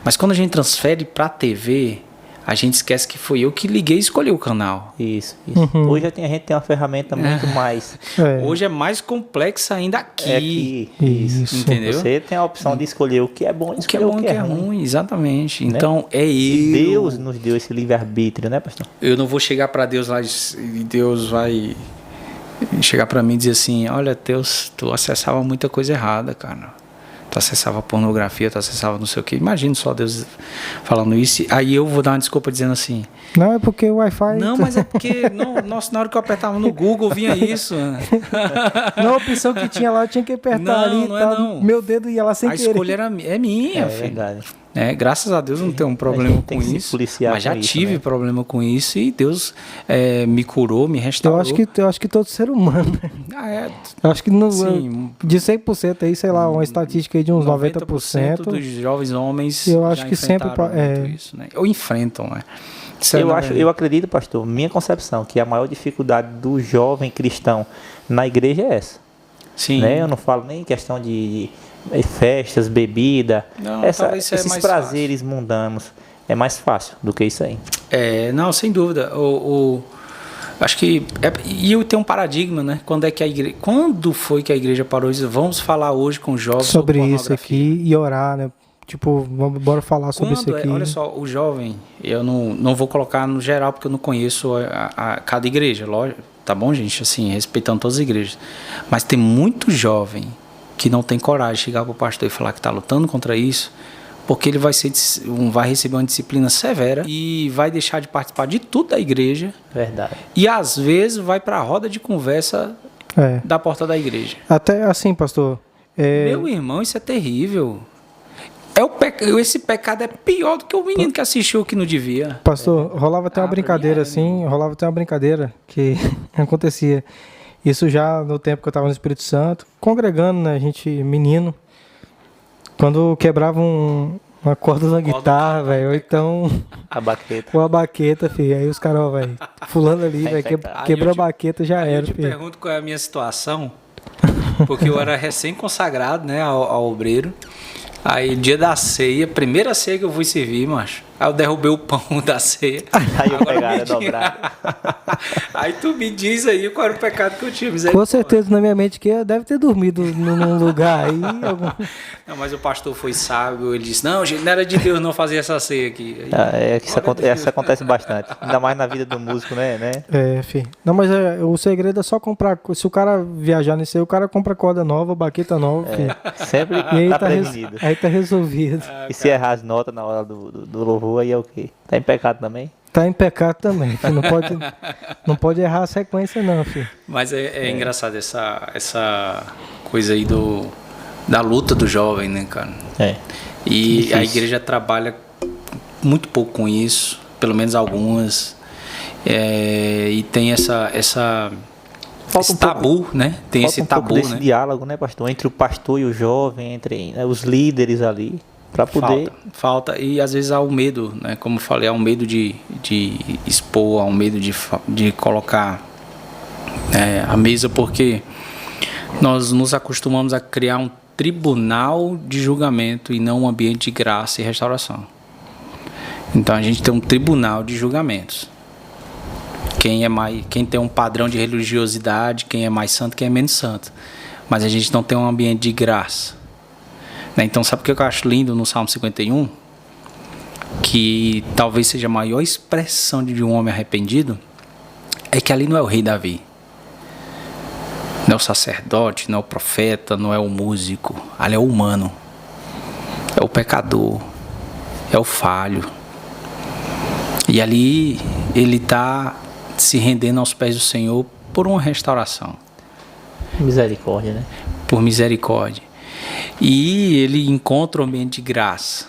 [SPEAKER 3] Mas quando a gente transfere para a TV, a gente esquece que foi eu que liguei e escolhi o canal.
[SPEAKER 2] Isso. Hoje a gente tem uma ferramenta muito mais...
[SPEAKER 3] Hoje é mais complexa ainda aqui.
[SPEAKER 1] Isso.
[SPEAKER 3] Entendeu?
[SPEAKER 2] Você tem a opção de escolher o que é bom e
[SPEAKER 3] o que é ruim. Exatamente. Né? Então,
[SPEAKER 2] Deus nos deu esse livre-arbítrio, né, pastor?
[SPEAKER 3] Eu não vou chegar para Deus lá e Deus vai... chegar pra mim e dizer assim, olha, Deus, tu acessava muita coisa errada, cara. Tu acessava pornografia, tu acessava não sei o que. Imagina só Deus falando isso. Aí eu vou dar uma desculpa dizendo assim...
[SPEAKER 1] Não, é porque o Wi-Fi...
[SPEAKER 3] Não, mas é porque... Nossa, na hora que eu apertava no Google, vinha isso.
[SPEAKER 1] Não, a opção que tinha lá, eu tinha que apertar ali. Não. Meu dedo ia lá sem querer.
[SPEAKER 3] A escolha é minha, filho.
[SPEAKER 2] Verdade.
[SPEAKER 3] Graças a Deus não tenho um problema com isso, mas já tive problema com isso e Deus me curou, me restaurou.
[SPEAKER 1] Eu acho que todo ser humano. Eu acho que de 100% aí, sei lá, uma estatística aí de uns 90%
[SPEAKER 3] dos jovens homens
[SPEAKER 1] eu acho que sempre
[SPEAKER 3] isso, né? Ou enfrentam, né?
[SPEAKER 2] Eu acredito, pastor, minha concepção, que a maior dificuldade do jovem cristão na igreja é essa.
[SPEAKER 3] Sim.
[SPEAKER 2] Né? Eu não falo nem questão de festas, bebida, esses prazeres mundanos. É mais fácil do que isso aí.
[SPEAKER 3] Não, sem dúvida. Acho que e eu tenho um paradigma, né? Quando foi que a igreja parou e disse, vamos falar hoje com os jovens
[SPEAKER 1] sobre isso aqui e orar, né? Tipo, bora falar sobre isso aqui.
[SPEAKER 3] Olha só, o jovem, eu não vou colocar no geral porque eu não conheço a cada igreja, lógico, tá bom, gente? Assim, respeitando todas as igrejas. Mas tem muito jovem que não tem coragem de chegar para o pastor e falar que está lutando contra isso, porque ele vai receber uma disciplina severa e vai deixar de participar de tudo da igreja.
[SPEAKER 2] Verdade.
[SPEAKER 3] E às vezes vai para a roda de conversa da porta da igreja.
[SPEAKER 1] Até assim, pastor.
[SPEAKER 3] Meu irmão, isso é terrível. Esse pecado é pior do que o menino que assistiu que não devia.
[SPEAKER 1] Pastor, rolava até uma brincadeira que acontecia. Isso já no tempo que eu estava no Espírito Santo, congregando, né, a gente, menino, quando quebrava uma corda da guitarra, velho, ou então...
[SPEAKER 2] A baqueta.
[SPEAKER 1] Ou a baqueta, filho, aí os caras, velho, fulano ali, velho, quebrou a baqueta, já era, filho.
[SPEAKER 3] Eu te pergunto qual é a minha situação, porque eu era recém-consagrado, né, ao obreiro, Aí, dia da ceia, primeira ceia que eu fui servir, macho. Aí eu derrubei o pão da ceia.
[SPEAKER 2] Aí eu
[SPEAKER 3] Agora
[SPEAKER 2] pegaram
[SPEAKER 3] me diz-
[SPEAKER 2] dobrado.
[SPEAKER 3] Aí tu me diz aí qual era o pecado que eu tinha.
[SPEAKER 1] Com
[SPEAKER 3] Misericórdia.
[SPEAKER 1] certeza, na minha mente, que eu deve ter dormido num lugar aí.
[SPEAKER 3] Não, mas o pastor foi sábio, ele disse, não, gente, não era de Deus não fazer essa ceia aqui. Aí,
[SPEAKER 2] É que isso acontece bastante. Ainda mais na vida do músico, né?
[SPEAKER 1] Filho. Não, mas o segredo é só comprar. Se o cara viajar nisso aí, o cara compra corda nova, baqueta nova, filho.
[SPEAKER 2] Sempre
[SPEAKER 1] E aí
[SPEAKER 2] tá
[SPEAKER 1] tá,
[SPEAKER 2] prevenido.
[SPEAKER 1] aí tá resolvido.
[SPEAKER 2] E se errar as notas na hora do louvor, aí é o quê? Tá em pecado também?
[SPEAKER 1] Tá em pecado também, filho. Não pode errar a sequência, não, filho.
[SPEAKER 3] mas é engraçado essa coisa aí da luta do jovem, né, cara?
[SPEAKER 2] É.
[SPEAKER 3] E
[SPEAKER 2] Difícil.
[SPEAKER 3] a igreja trabalha muito pouco com isso, pelo menos algumas. E tem esse tabu, né? Tem
[SPEAKER 2] Falta
[SPEAKER 3] esse
[SPEAKER 2] um pouco
[SPEAKER 3] tabu,
[SPEAKER 2] desse
[SPEAKER 3] né?
[SPEAKER 2] diálogo, né, pastor? Entre o pastor e o jovem, entre os líderes ali, para poder...
[SPEAKER 3] Falta. E às vezes há o medo, né? Como eu falei, há um medo de expor, há um medo de colocar a mesa, porque nós nos acostumamos a criar um tribunal de julgamento e não um ambiente de graça e restauração. Então a gente tem um tribunal de julgamentos. Quem tem um padrão de religiosidade, quem é mais santo, quem é menos santo. Mas a gente não tem um ambiente de graça. Né? Então sabe o que eu acho lindo no Salmo 51? Que talvez seja a maior expressão de um homem arrependido, é que ali não é o rei Davi. Não é o sacerdote, não é o profeta, não é o músico. Ali é o humano. É o pecador. É o falho. E ali ele está se rendendo aos pés do Senhor por uma restauração.
[SPEAKER 2] Misericórdia, né?
[SPEAKER 3] Por misericórdia. E ele encontra o ambiente de graça.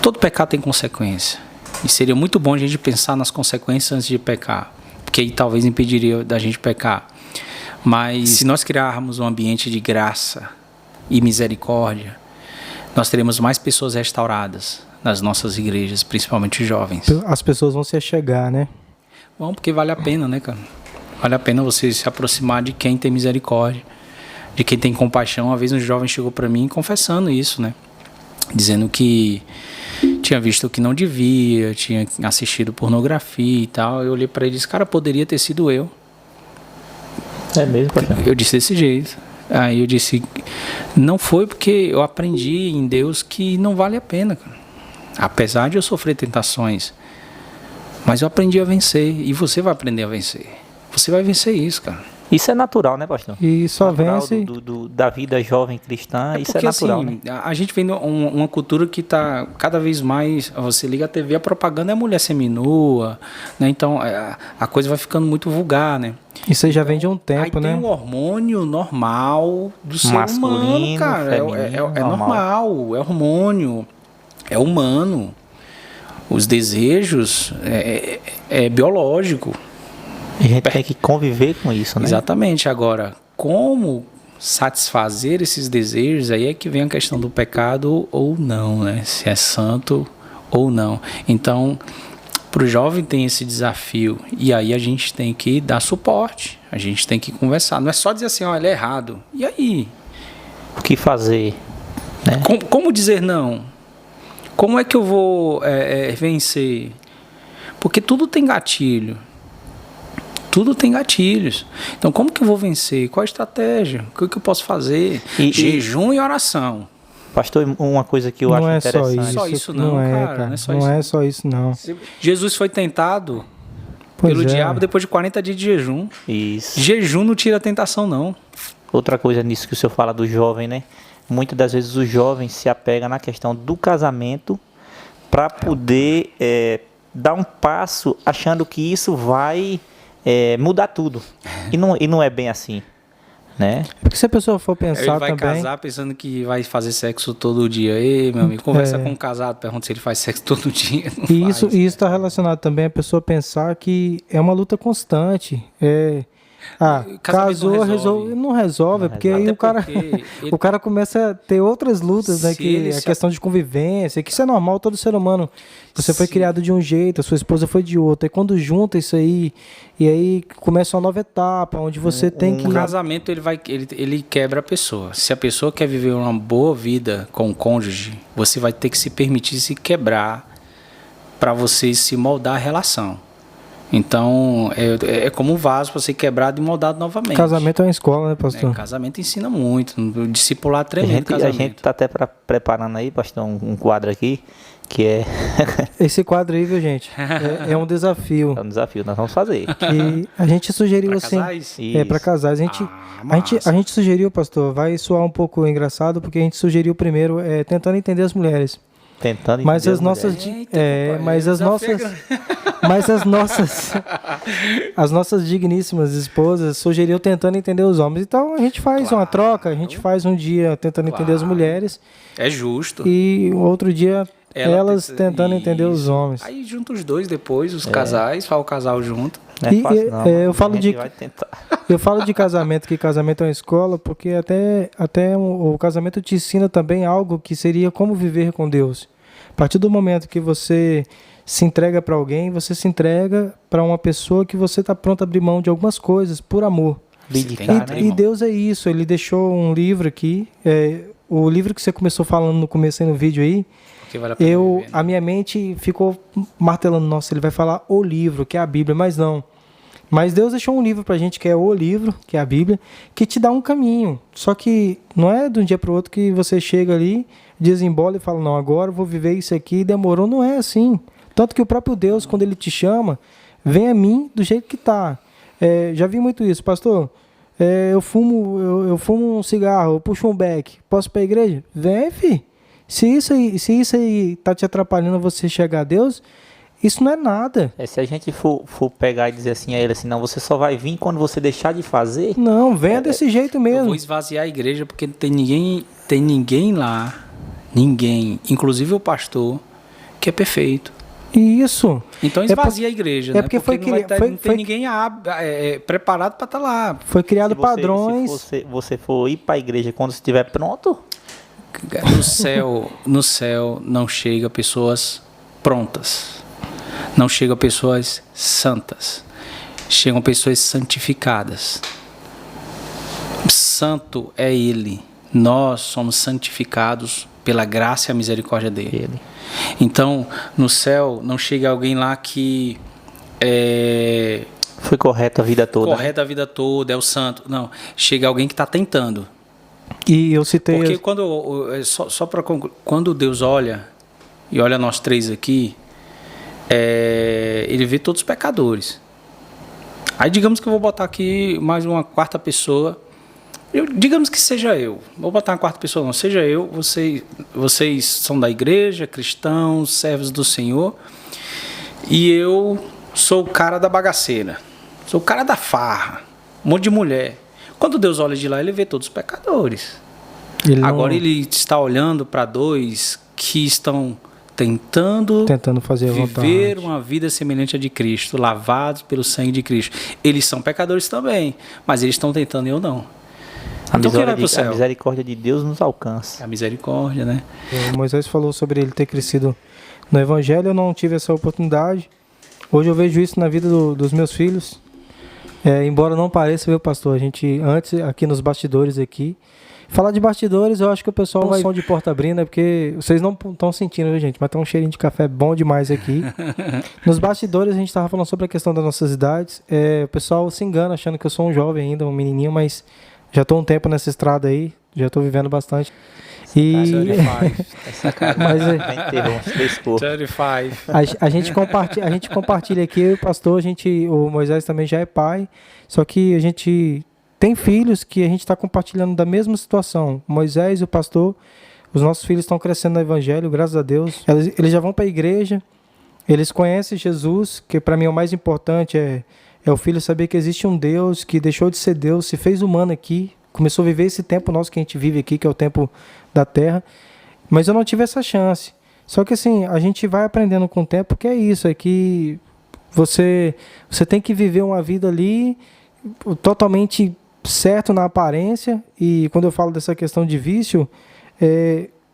[SPEAKER 3] Todo pecado tem consequência. E seria muito bom a gente pensar nas consequências antes de pecar. Porque aí talvez impediria da gente pecar. Mas se nós criarmos um ambiente de graça e misericórdia, nós teremos mais pessoas restauradas nas nossas igrejas, principalmente os jovens.
[SPEAKER 1] As pessoas vão se achegar, né?
[SPEAKER 3] Bom, porque vale a pena, né, cara? Vale a pena você se aproximar de quem tem misericórdia, de quem tem compaixão. Uma vez um jovem chegou para mim confessando isso, né? Dizendo que tinha visto o que não devia, tinha assistido pornografia e tal. Eu olhei para ele e disse, cara, poderia ter sido eu.
[SPEAKER 2] É mesmo, pastor?
[SPEAKER 3] Eu disse desse jeito. Aí eu disse, não foi porque eu aprendi em Deus que não vale a pena, cara. Apesar de eu sofrer tentações, mas eu aprendi a vencer, e você vai aprender a vencer. Você vai vencer isso, cara.
[SPEAKER 2] Isso é natural, né, pastor?
[SPEAKER 1] E só
[SPEAKER 2] Natural
[SPEAKER 1] vence.
[SPEAKER 2] da vida jovem cristã, isso é
[SPEAKER 3] Porque
[SPEAKER 2] natural,
[SPEAKER 3] assim,
[SPEAKER 2] né?
[SPEAKER 3] a gente vem de uma cultura que está cada vez mais. Você liga a TV, a propaganda é mulher seminua, né? Então a coisa vai ficando muito vulgar, né?
[SPEAKER 1] Isso aí já vem de um
[SPEAKER 3] Aí
[SPEAKER 1] tempo,
[SPEAKER 3] tem
[SPEAKER 1] né?
[SPEAKER 3] um hormônio normal do ser
[SPEAKER 2] Masculino,
[SPEAKER 3] humano, cara.
[SPEAKER 2] feminino,
[SPEAKER 3] É
[SPEAKER 2] normal.
[SPEAKER 3] normal, é hormônio, é humano. Os desejos é biológico.
[SPEAKER 2] A gente tem que conviver com isso, né?
[SPEAKER 3] Exatamente. Agora, como satisfazer esses desejos, aí é que vem a questão do pecado ou não, né? Se é santo ou não. Então, para o jovem tem esse desafio, e aí a gente tem que dar suporte, a gente tem que conversar. Não é só dizer assim, ó, ele é errado. E aí?
[SPEAKER 2] O que fazer, né?
[SPEAKER 3] Como dizer não? Como é que eu vou vencer? Porque tudo tem gatilho. Tudo tem gatilhos. Então, como que eu vou vencer? Qual a estratégia? O que eu posso fazer? Jejum e oração.
[SPEAKER 2] Pastor, uma coisa que eu acho
[SPEAKER 1] Não é só
[SPEAKER 2] interessante.
[SPEAKER 1] isso.
[SPEAKER 3] Só isso não, cara. Não é só
[SPEAKER 1] Não
[SPEAKER 3] isso.
[SPEAKER 1] é só isso, não.
[SPEAKER 3] Jesus foi tentado
[SPEAKER 1] Pois
[SPEAKER 3] pelo
[SPEAKER 1] é.
[SPEAKER 3] diabo depois de 40 dias de jejum.
[SPEAKER 2] Isso.
[SPEAKER 3] Jejum não tira a tentação, não.
[SPEAKER 2] Outra coisa nisso que o senhor fala do jovem, né? Muitas das vezes o jovem se apega na questão do casamento para poder dar um passo achando que isso vai mudar tudo. E não é bem assim, né?
[SPEAKER 1] Porque se a pessoa for
[SPEAKER 3] Ele
[SPEAKER 1] pensar
[SPEAKER 3] vai
[SPEAKER 1] também...
[SPEAKER 3] casar pensando que vai fazer sexo todo dia. Ei, meu amigo, conversa com um casado, pergunta se ele faz sexo todo dia. Não
[SPEAKER 1] E
[SPEAKER 3] faz.
[SPEAKER 1] isso está relacionado também a pessoa pensar que é uma luta constante. Casou, resolve. Não resolve, porque aí o cara começa a ter outras lutas, né? Que a questão de convivência, que isso é normal, todo ser humano. Você foi criado de um jeito, a sua esposa foi de outro. E quando junta isso aí, e aí começa uma nova etapa, onde você tem que...
[SPEAKER 3] O casamento, ele quebra a pessoa. Se a pessoa quer viver uma boa vida com o cônjuge, você vai ter que se permitir se quebrar para você se moldar a relação. Então, é como um vaso para ser quebrado e moldado novamente.
[SPEAKER 1] Casamento é uma escola, né, pastor?
[SPEAKER 3] Casamento ensina muito, discipular tremendo casamento.
[SPEAKER 2] A gente está até preparando aí, pastor, um quadro aqui, que é...
[SPEAKER 1] Esse quadro aí, viu, gente? É um desafio.
[SPEAKER 2] É um desafio, nós vamos fazer.
[SPEAKER 1] Que a gente sugeriu
[SPEAKER 3] pra
[SPEAKER 1] assim...
[SPEAKER 3] Casais?
[SPEAKER 1] Para casais. A gente sugeriu, pastor, vai soar um pouco engraçado, porque a gente sugeriu primeiro, tentando entender as mulheres.
[SPEAKER 2] Tentando
[SPEAKER 1] mas
[SPEAKER 2] entender
[SPEAKER 1] as nossas as nossas digníssimas esposas sugeriu tentando entender os homens. Então a gente faz uma troca, a gente faz um dia tentando entender as mulheres.
[SPEAKER 3] É justo.
[SPEAKER 1] E outro dia elas tentando entender os homens.
[SPEAKER 3] Aí junta os dois depois, os casais, fala o casal junto.
[SPEAKER 2] Não é fácil, não.
[SPEAKER 1] Eu falo de casamento, que casamento é uma escola, porque até o casamento te ensina também algo que seria como viver com Deus. A partir do momento que você se entrega para alguém, você se entrega para uma pessoa que você está pronto a abrir mão de algumas coisas por amor. E Deus é isso, ele deixou um livro aqui, o livro que você começou falando no começo aí no vídeo aí, a minha mente ficou martelando, nossa, ele vai falar o livro, que é a Bíblia, mas não. Mas Deus deixou um livro pra gente, que é o livro, que é a Bíblia, que te dá um caminho. Só que não é de um dia pro outro que você chega ali, desembola e fala, não, agora eu vou viver isso aqui, demorou, não é assim. Tanto que o próprio Deus, quando ele te chama, vem a mim do jeito que tá. Já vi muito isso, pastor, eu fumo um cigarro, eu puxo um beck, posso ir pra igreja? Vem, filho. Se isso aí tá te atrapalhando você chegar a Deus, isso não é nada.
[SPEAKER 2] Se a gente for pegar e dizer assim a ele, assim, não, você só vai vir quando você deixar de fazer.
[SPEAKER 1] Não, venha desse jeito mesmo.
[SPEAKER 3] Eu vou esvaziar a igreja porque tem ninguém lá, ninguém, inclusive o pastor, que é perfeito.
[SPEAKER 1] Isso.
[SPEAKER 3] Então esvazia a igreja, né?
[SPEAKER 1] Porque
[SPEAKER 3] não tem ninguém preparado para estar lá.
[SPEAKER 1] Foi criado padrões.
[SPEAKER 2] Se você for ir para a igreja quando estiver pronto,
[SPEAKER 3] no céu não chega pessoas prontas. Não chegam pessoas santas. Chegam pessoas santificadas. Santo é Ele. Nós somos santificados pela graça e a misericórdia dele. Então, no céu, não chega alguém lá que
[SPEAKER 2] foi correto a vida toda.
[SPEAKER 3] Correto a vida toda, é o santo. Não, chega alguém que está tentando.
[SPEAKER 1] E eu citei...
[SPEAKER 3] Porque só para concluir, quando Deus olha, e olha nós três aqui, ele vê todos os pecadores. Aí digamos que eu vou botar aqui mais uma quarta pessoa. Digamos que seja eu. Vou botar uma quarta pessoa, não. Seja eu, vocês são da igreja, cristãos, servos do Senhor. E eu sou o cara da bagaceira. Sou o cara da farra. Um monte de mulher. Quando Deus olha de lá, ele vê todos os pecadores. Agora ele está olhando para dois que estão tentando
[SPEAKER 1] fazer
[SPEAKER 3] viver uma vida semelhante à de Cristo, lavados pelo sangue de Cristo. Eles são pecadores também, mas eles estão tentando e eu não.
[SPEAKER 2] A misericórdia de Deus nos alcança.
[SPEAKER 3] A misericórdia, né?
[SPEAKER 1] Moisés falou sobre ele ter crescido no Evangelho, eu não tive essa oportunidade. Hoje eu vejo isso na vida dos meus filhos. Embora não pareça, viu, pastor? A gente, antes, aqui nos bastidores aqui, falar de bastidores, eu acho que o pessoal vai som de porta abrindo, porque vocês não estão sentindo, viu, gente? Mas tem um cheirinho de café bom demais aqui. Nos bastidores, a gente estava falando sobre a questão das nossas idades. O pessoal se engana achando que eu sou um jovem ainda, um menininho, mas já estou um tempo nessa estrada aí, já estou vivendo bastante. A gente compartilha aqui, eu e o pastor, o Moisés também já é pai, só que a gente tem filhos que a gente está compartilhando da mesma situação. O Moisés e o pastor, os nossos filhos estão crescendo no Evangelho, graças a Deus. Eles já vão para a igreja, eles conhecem Jesus, que para mim é o mais importante, é o filho saber que existe um Deus que deixou de ser Deus, se fez humano aqui, começou a viver esse tempo nosso que a gente vive aqui, que é o tempo da terra, mas eu não tive essa chance. Só que assim, a gente vai aprendendo com o tempo que é isso, é que você tem que viver uma vida ali totalmente certo na aparência, e quando eu falo dessa questão de vício,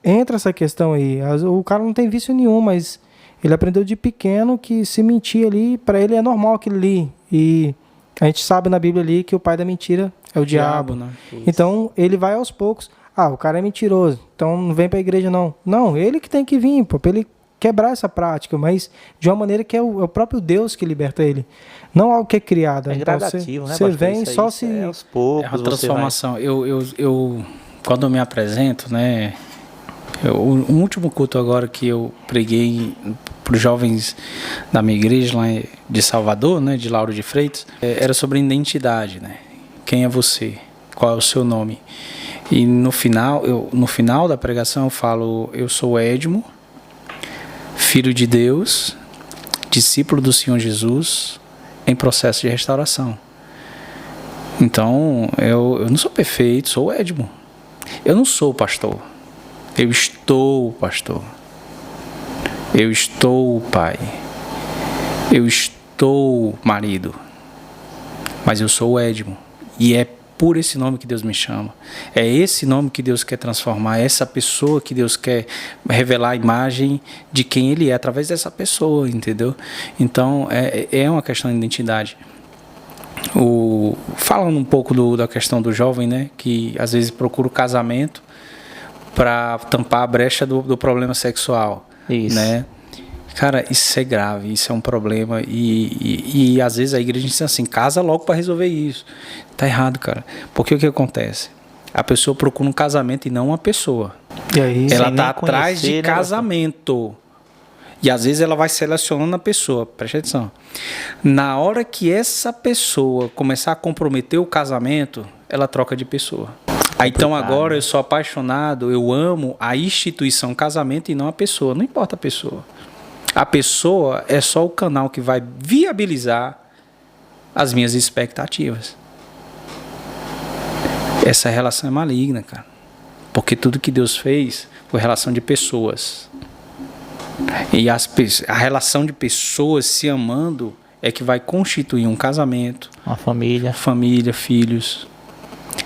[SPEAKER 1] entra essa questão aí. O cara não tem vício nenhum, mas ele aprendeu de pequeno que se mentir ali, para ele é normal aquilo ali. E a gente sabe na Bíblia ali que o pai da mentira é o diabo.
[SPEAKER 3] Né?
[SPEAKER 1] Então ele vai aos poucos. O cara é mentiroso, então não vem para a igreja não. Não, ele que tem que vir, para ele quebrar essa prática, mas de uma maneira que é o próprio Deus que liberta ele. Não algo que é criado.
[SPEAKER 2] É gradativo, né?
[SPEAKER 1] Você vem só se...
[SPEAKER 2] aos poucos,
[SPEAKER 3] é uma transformação. Eu quando eu me apresento, né? O último culto agora que eu preguei para os jovens da minha igreja lá de Salvador, né? De Lauro de Freitas, era sobre identidade, né? Quem é você? Qual é o seu nome? E no final da pregação eu falo, eu sou Edmo, filho de Deus, discípulo do Senhor Jesus, em processo de restauração. Então, eu não sou perfeito, sou Edmo. Eu não sou pastor. Eu estou pastor. Eu estou pai. Eu estou marido. Mas eu sou o Edmo. E é por esse nome que Deus me chama. É esse nome que Deus quer transformar. É essa pessoa que Deus quer revelar a imagem de quem Ele é através dessa pessoa, entendeu? Então, é uma questão de identidade. Falando um pouco da questão do jovem, né? Que às vezes procura o casamento para tampar a brecha do problema sexual.
[SPEAKER 2] Isso.
[SPEAKER 3] Né? Cara, isso é grave, isso é um problema e às vezes a igreja diz assim, casa logo para resolver isso. Tá errado, cara. Porque o que acontece? A pessoa procura um casamento e não uma pessoa.
[SPEAKER 1] E aí,
[SPEAKER 3] ela tá atrás de casamento. E às vezes ela vai selecionando a pessoa, preste atenção. Na hora que essa pessoa começar a comprometer o casamento, ela troca de pessoa. Aí, então agora eu sou apaixonado, eu amo a instituição casamento e não a pessoa. Não importa a pessoa. A pessoa é só o canal que vai viabilizar as minhas expectativas. Essa relação é maligna, cara. Porque tudo que Deus fez foi relação de pessoas. E a relação de pessoas se amando é que vai constituir um casamento.
[SPEAKER 2] Uma família.
[SPEAKER 3] Família, filhos.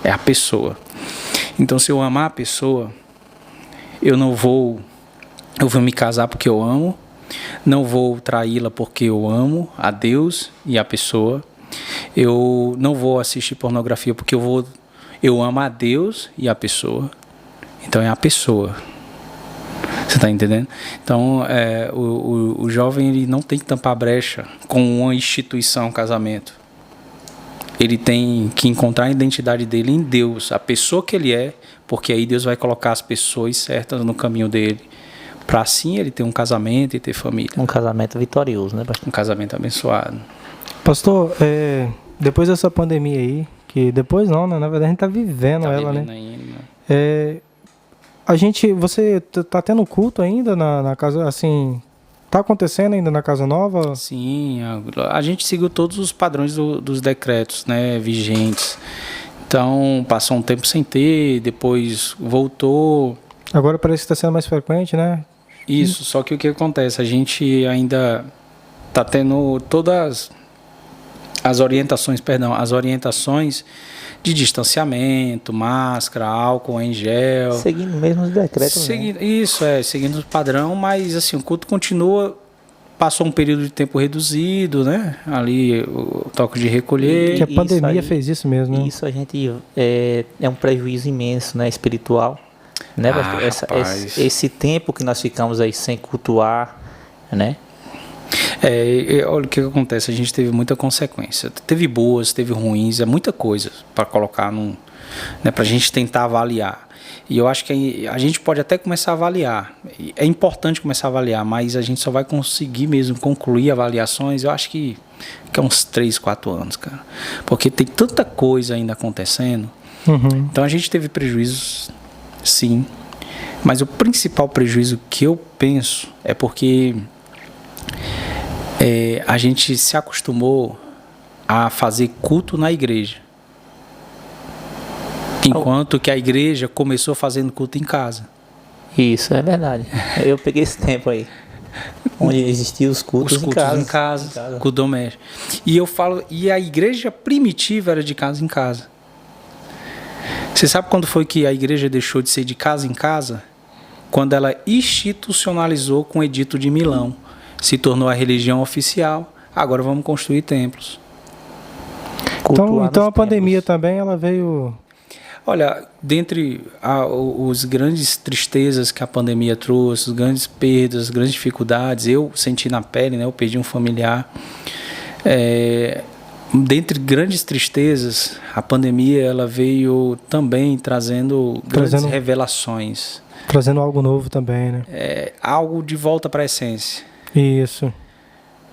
[SPEAKER 3] É a pessoa. Então, se eu amar a pessoa, eu vou me casar porque eu amo. Não vou traí-la porque eu amo a Deus e a pessoa. Eu não vou assistir pornografia porque eu amo a Deus e a pessoa. Então é a pessoa. Você está entendendo? Então o jovem ele não tem que tampar brecha com uma instituição, casamento. Ele tem que encontrar a identidade dele em Deus, a pessoa que ele é, porque aí Deus vai colocar as pessoas certas no caminho dele. Para assim ele ter um casamento e ter família.
[SPEAKER 2] Um casamento vitorioso, né, pastor?
[SPEAKER 3] Um casamento abençoado.
[SPEAKER 1] Pastor, depois dessa pandemia aí, que depois não, né? Na verdade a gente está vivendo ela, né? Ainda. Você tá tendo culto ainda na casa, assim, tá acontecendo ainda na casa nova?
[SPEAKER 3] Sim, a gente seguiu todos os padrões dos decretos, né, vigentes. Então, passou um tempo sem ter, depois voltou.
[SPEAKER 1] Agora parece que está sendo mais frequente, né?
[SPEAKER 3] Isso, só que o que acontece? A gente ainda está tendo todas as orientações de distanciamento, máscara, álcool em gel.
[SPEAKER 2] Seguindo mesmo os decretos.
[SPEAKER 3] Isso, seguindo o padrão, mas assim, o culto continua, passou um período de tempo reduzido, né? Ali o toque de recolher.
[SPEAKER 1] Que a pandemia fez isso mesmo, né?
[SPEAKER 2] Isso a gente é um prejuízo imenso, né? Espiritual. Né? Esse tempo que nós ficamos aí sem cultuar, né?
[SPEAKER 3] Olha o que acontece, a gente teve muita consequência. Teve boas, teve ruins, é muita coisa para colocar né, para a gente tentar avaliar. E eu acho que a gente pode até começar a avaliar. É importante começar a avaliar, mas a gente só vai conseguir mesmo concluir avaliações, eu acho que é uns 3, 4 anos, cara. Porque tem tanta coisa ainda acontecendo.
[SPEAKER 1] Uhum.
[SPEAKER 3] Então a gente teve prejuízos, sim. Mas o principal prejuízo que eu penso é porque a gente se acostumou a fazer culto na igreja. Enquanto que a igreja começou fazendo culto em casa.
[SPEAKER 2] Isso, é verdade. Eu peguei esse tempo aí. Onde existiam os cultos,
[SPEAKER 3] Os cultos em casa, culto doméstico. E eu falo, e a igreja primitiva era de casa em casa. Você sabe quando foi que a igreja deixou de ser de casa em casa? Quando ela institucionalizou com o Edito de Milão. Se tornou a religião oficial. Agora vamos construir templos.
[SPEAKER 1] Então a pandemia também, ela veio...
[SPEAKER 3] Olha, dentre os grandes tristezas que a pandemia trouxe, as grandes perdas, as grandes dificuldades, eu senti na pele, né? Eu perdi um familiar. Dentre grandes tristezas, a pandemia ela veio também trazendo grandes revelações.
[SPEAKER 1] Trazendo algo novo também, né?
[SPEAKER 3] Algo de volta para a essência.
[SPEAKER 1] Isso.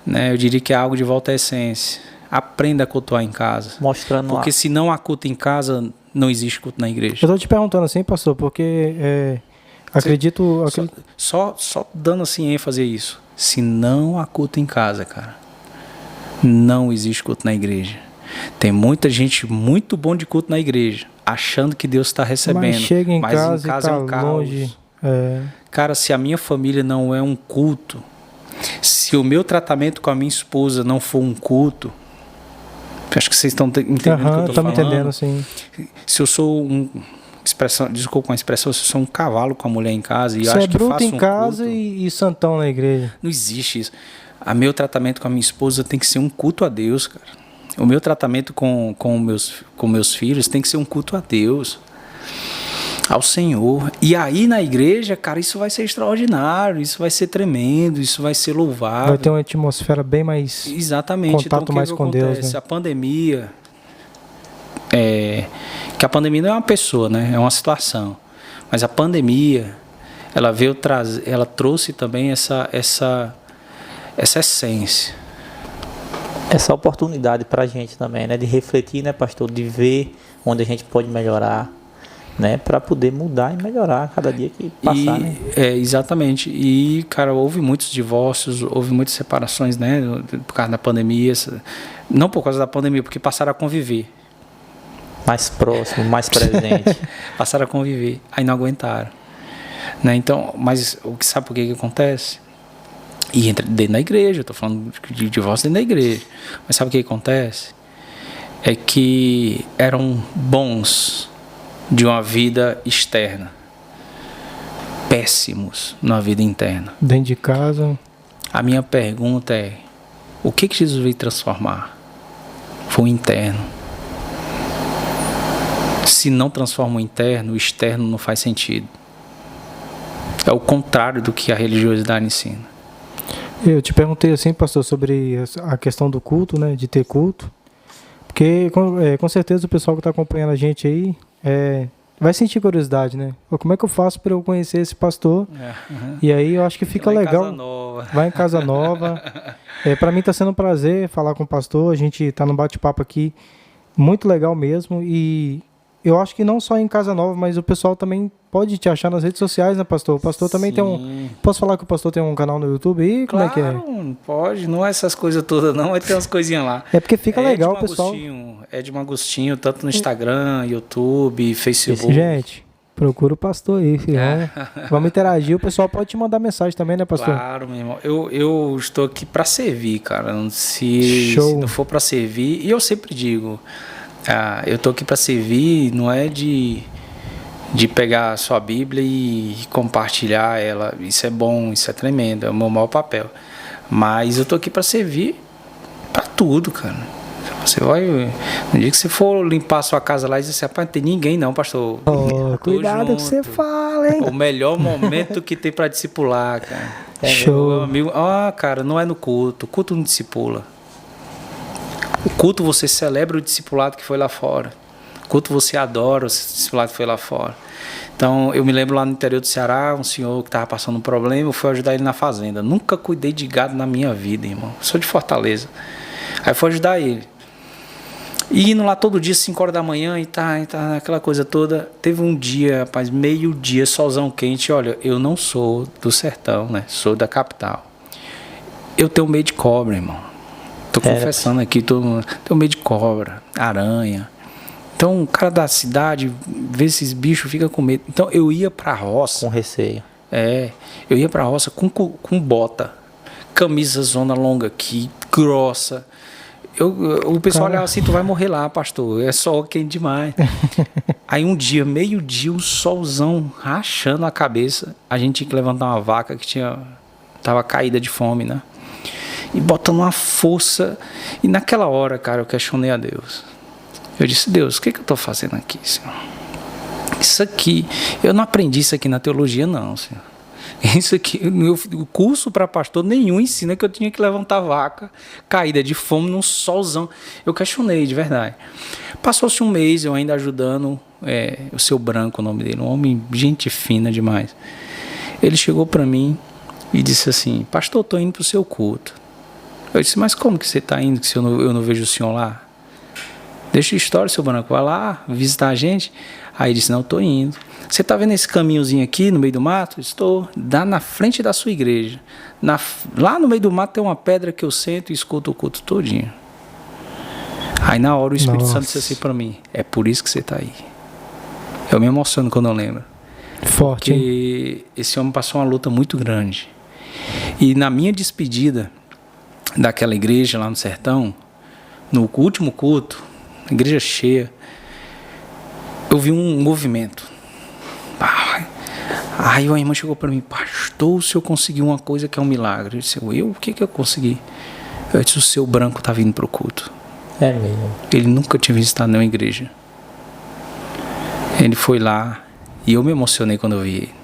[SPEAKER 3] Né? Eu diria que é algo de volta à essência. Aprenda a cultuar em casa.
[SPEAKER 2] Mostrando
[SPEAKER 3] porque se não há culto em casa, não existe culto na igreja.
[SPEAKER 1] Eu estou te perguntando assim, pastor, porque acredito...
[SPEAKER 3] Só dando assim ênfase a isso. Se não há culto em casa, cara, não existe culto na igreja. Tem muita gente muito bom de culto na igreja, achando que Deus está recebendo.
[SPEAKER 1] Mas chega em casa
[SPEAKER 3] e tá
[SPEAKER 1] é um longe.
[SPEAKER 3] Cara, se a minha família não é um culto, se o meu tratamento com a minha esposa não for um culto, acho que vocês estão entendendo o que eu estou falando.
[SPEAKER 1] Entendendo, sim.
[SPEAKER 3] Se eu sou desculpa a expressão, se eu sou um cavalo com a mulher em casa, e eu
[SPEAKER 1] você
[SPEAKER 3] acho que
[SPEAKER 1] bruto
[SPEAKER 3] faço
[SPEAKER 1] em casa
[SPEAKER 3] culto,
[SPEAKER 1] e santão na igreja.
[SPEAKER 3] Não existe isso. O meu tratamento com a minha esposa tem que ser um culto a Deus, cara. O meu tratamento com meus filhos tem que ser um culto a Deus, ao Senhor. E aí na igreja, cara, isso vai ser extraordinário, isso vai ser tremendo, isso vai ser louvável.
[SPEAKER 1] Vai ter uma atmosfera bem mais...
[SPEAKER 3] Exatamente.
[SPEAKER 1] Contato
[SPEAKER 3] então,
[SPEAKER 1] mais com Deus, né?
[SPEAKER 3] A pandemia... que a pandemia não é uma pessoa, né? É uma situação. Mas a pandemia, ela veio trazer... Ela trouxe também essa essência.
[SPEAKER 2] Essa oportunidade para a gente também, né? De refletir, né, pastor? De ver onde a gente pode melhorar, né? Para poder mudar e melhorar a cada dia que passar, né?
[SPEAKER 3] Exatamente. E, cara, houve muitos divórcios, houve muitas separações, né? Por causa da pandemia. Não por causa da pandemia, porque passaram a conviver.
[SPEAKER 2] Mais próximo, mais presente.
[SPEAKER 3] Passaram a conviver. Aí não aguentaram. Né? Então, mas sabe por que acontece? E entra dentro da igreja, eu estou falando de divórcio dentro da igreja. Mas sabe o que acontece? É que eram bons de uma vida externa, péssimos na vida interna.
[SPEAKER 1] Dentro de casa.
[SPEAKER 3] A minha pergunta é: o que Jesus veio transformar? Foi o interno. Se não transforma o interno, o externo não faz sentido. É o contrário do que a religiosidade ensina.
[SPEAKER 1] Eu te perguntei assim, pastor, sobre a questão do culto, né, de ter culto, porque com certeza o pessoal que está acompanhando a gente aí vai sentir curiosidade, né? Como é que eu faço para eu conhecer esse pastor? E aí eu acho que fica legal. Vai em casa nova. Para mim está sendo um prazer falar com o pastor, a gente está num bate-papo aqui muito legal mesmo, e eu acho que não só em Casa Nova, mas o pessoal também pode te achar nas redes sociais, né, pastor? O pastor também tem um... Posso falar que o pastor tem um canal no YouTube aí? Como é que é?
[SPEAKER 3] Pode. Não é essas coisas todas, não. Vai ter umas coisinhas lá.
[SPEAKER 1] É porque fica legal, o pessoal...
[SPEAKER 3] Edmo Agostinho, tanto no Instagram, YouTube, Facebook.
[SPEAKER 1] Gente, procura o pastor aí, filho. Vamos interagir. O pessoal pode te mandar mensagem também, né, pastor?
[SPEAKER 3] Claro, meu irmão. Eu estou aqui para servir, cara. Se não for para servir... E eu sempre digo... eu estou aqui para servir, não é de pegar a sua Bíblia e compartilhar ela. Isso é bom, isso é tremendo, é o meu maior papel. Mas eu estou aqui para servir para tudo, cara. Você vai... No dia que você for limpar a sua casa lá e dizer assim, rapaz, não tem ninguém não, pastor.
[SPEAKER 1] Cuidado com o que você fala, hein?
[SPEAKER 3] O melhor momento que tem para discipular, cara.
[SPEAKER 1] Show.
[SPEAKER 3] Meu amigo, cara, não é no culto. O culto não discipula. O culto você celebra o discipulado que foi lá fora. O culto você adora o discipulado que foi lá fora. Então, eu me lembro lá no interior do Ceará, um senhor que estava passando um problema, eu fui ajudar ele na fazenda. Nunca cuidei de gado na minha vida, irmão. Eu sou de Fortaleza. Aí eu fui ajudar ele. E indo lá todo dia, 5 horas da manhã, e tá aquela coisa toda. Teve um dia, rapaz, meio-dia, solzão quente. Olha, eu não sou do sertão, né? Sou da capital. Eu tenho medo de cobra, irmão. Tô confessando aqui, tenho medo de cobra, aranha. Então, o cara da cidade vê esses bichos, fica com medo. Então, eu ia pra roça.
[SPEAKER 2] Com receio.
[SPEAKER 3] Eu ia pra roça com bota, camisa zona longa aqui, grossa. O pessoal olhava assim, tu vai morrer lá, pastor, é sol quente demais. Aí um dia, meio-dia, um solzão rachando a cabeça, a gente tinha que levantar uma vaca que tava caída de fome, né? E botando uma força. E naquela hora, cara, eu questionei a Deus. Eu disse, Deus, o que eu tô fazendo aqui, Senhor? Isso aqui, eu não aprendi isso aqui na teologia, não, Senhor. Isso aqui, o curso para pastor nenhum ensina que eu tinha que levantar vaca caída de fome num solzão. Eu questionei, de verdade. Passou-se um mês, eu ainda ajudando o seu Branco, o nome dele, um homem, gente fina demais. Ele chegou para mim e disse assim, pastor, estou indo para o seu culto. Eu disse, mas como que você está indo, que eu não vejo o senhor lá? Deixa a história, seu Branco, vai lá visitar a gente. Aí ele disse, não, estou indo. Você está vendo esse caminhozinho aqui no meio do mato? Estou. Dá na frente da sua igreja. Lá no meio do mato tem uma pedra que eu sento e escuto o culto todinho. Aí na hora o Espírito Santo disse assim para mim, é por isso que você está aí. Eu me emociono quando eu lembro.
[SPEAKER 1] Forte,
[SPEAKER 3] porque esse homem passou uma luta muito grande. E na minha despedida daquela igreja lá no sertão, no último culto, igreja cheia, eu vi um movimento. Aí uma irmã chegou para mim, pastor, o senhor conseguiu uma coisa que é um milagre. Eu disse, o que eu consegui? Eu disse, o seu Branco está vindo para o culto.
[SPEAKER 2] É mesmo.
[SPEAKER 3] Ele nunca tinha visitado nenhuma igreja. Ele foi lá e eu me emocionei quando eu vi ele.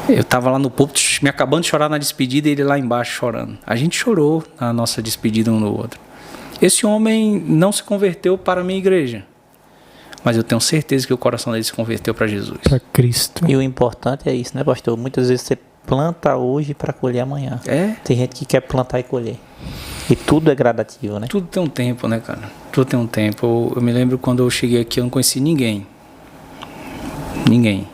[SPEAKER 3] Eu estava lá no púlpito, me acabando de chorar na despedida e ele lá embaixo chorando. A gente chorou na nossa despedida um no outro. Esse homem não se converteu para a minha igreja, mas eu tenho certeza que o coração dele se converteu para Jesus.
[SPEAKER 1] para Cristo.
[SPEAKER 2] E o importante é isso, né, pastor? Muitas vezes você planta hoje para colher amanhã. Tem gente que quer plantar e colher. E tudo é gradativo, né?
[SPEAKER 3] Tudo tem um tempo, né, cara? Tudo tem um tempo. Eu me lembro quando eu cheguei aqui, eu não conheci ninguém. Ninguém.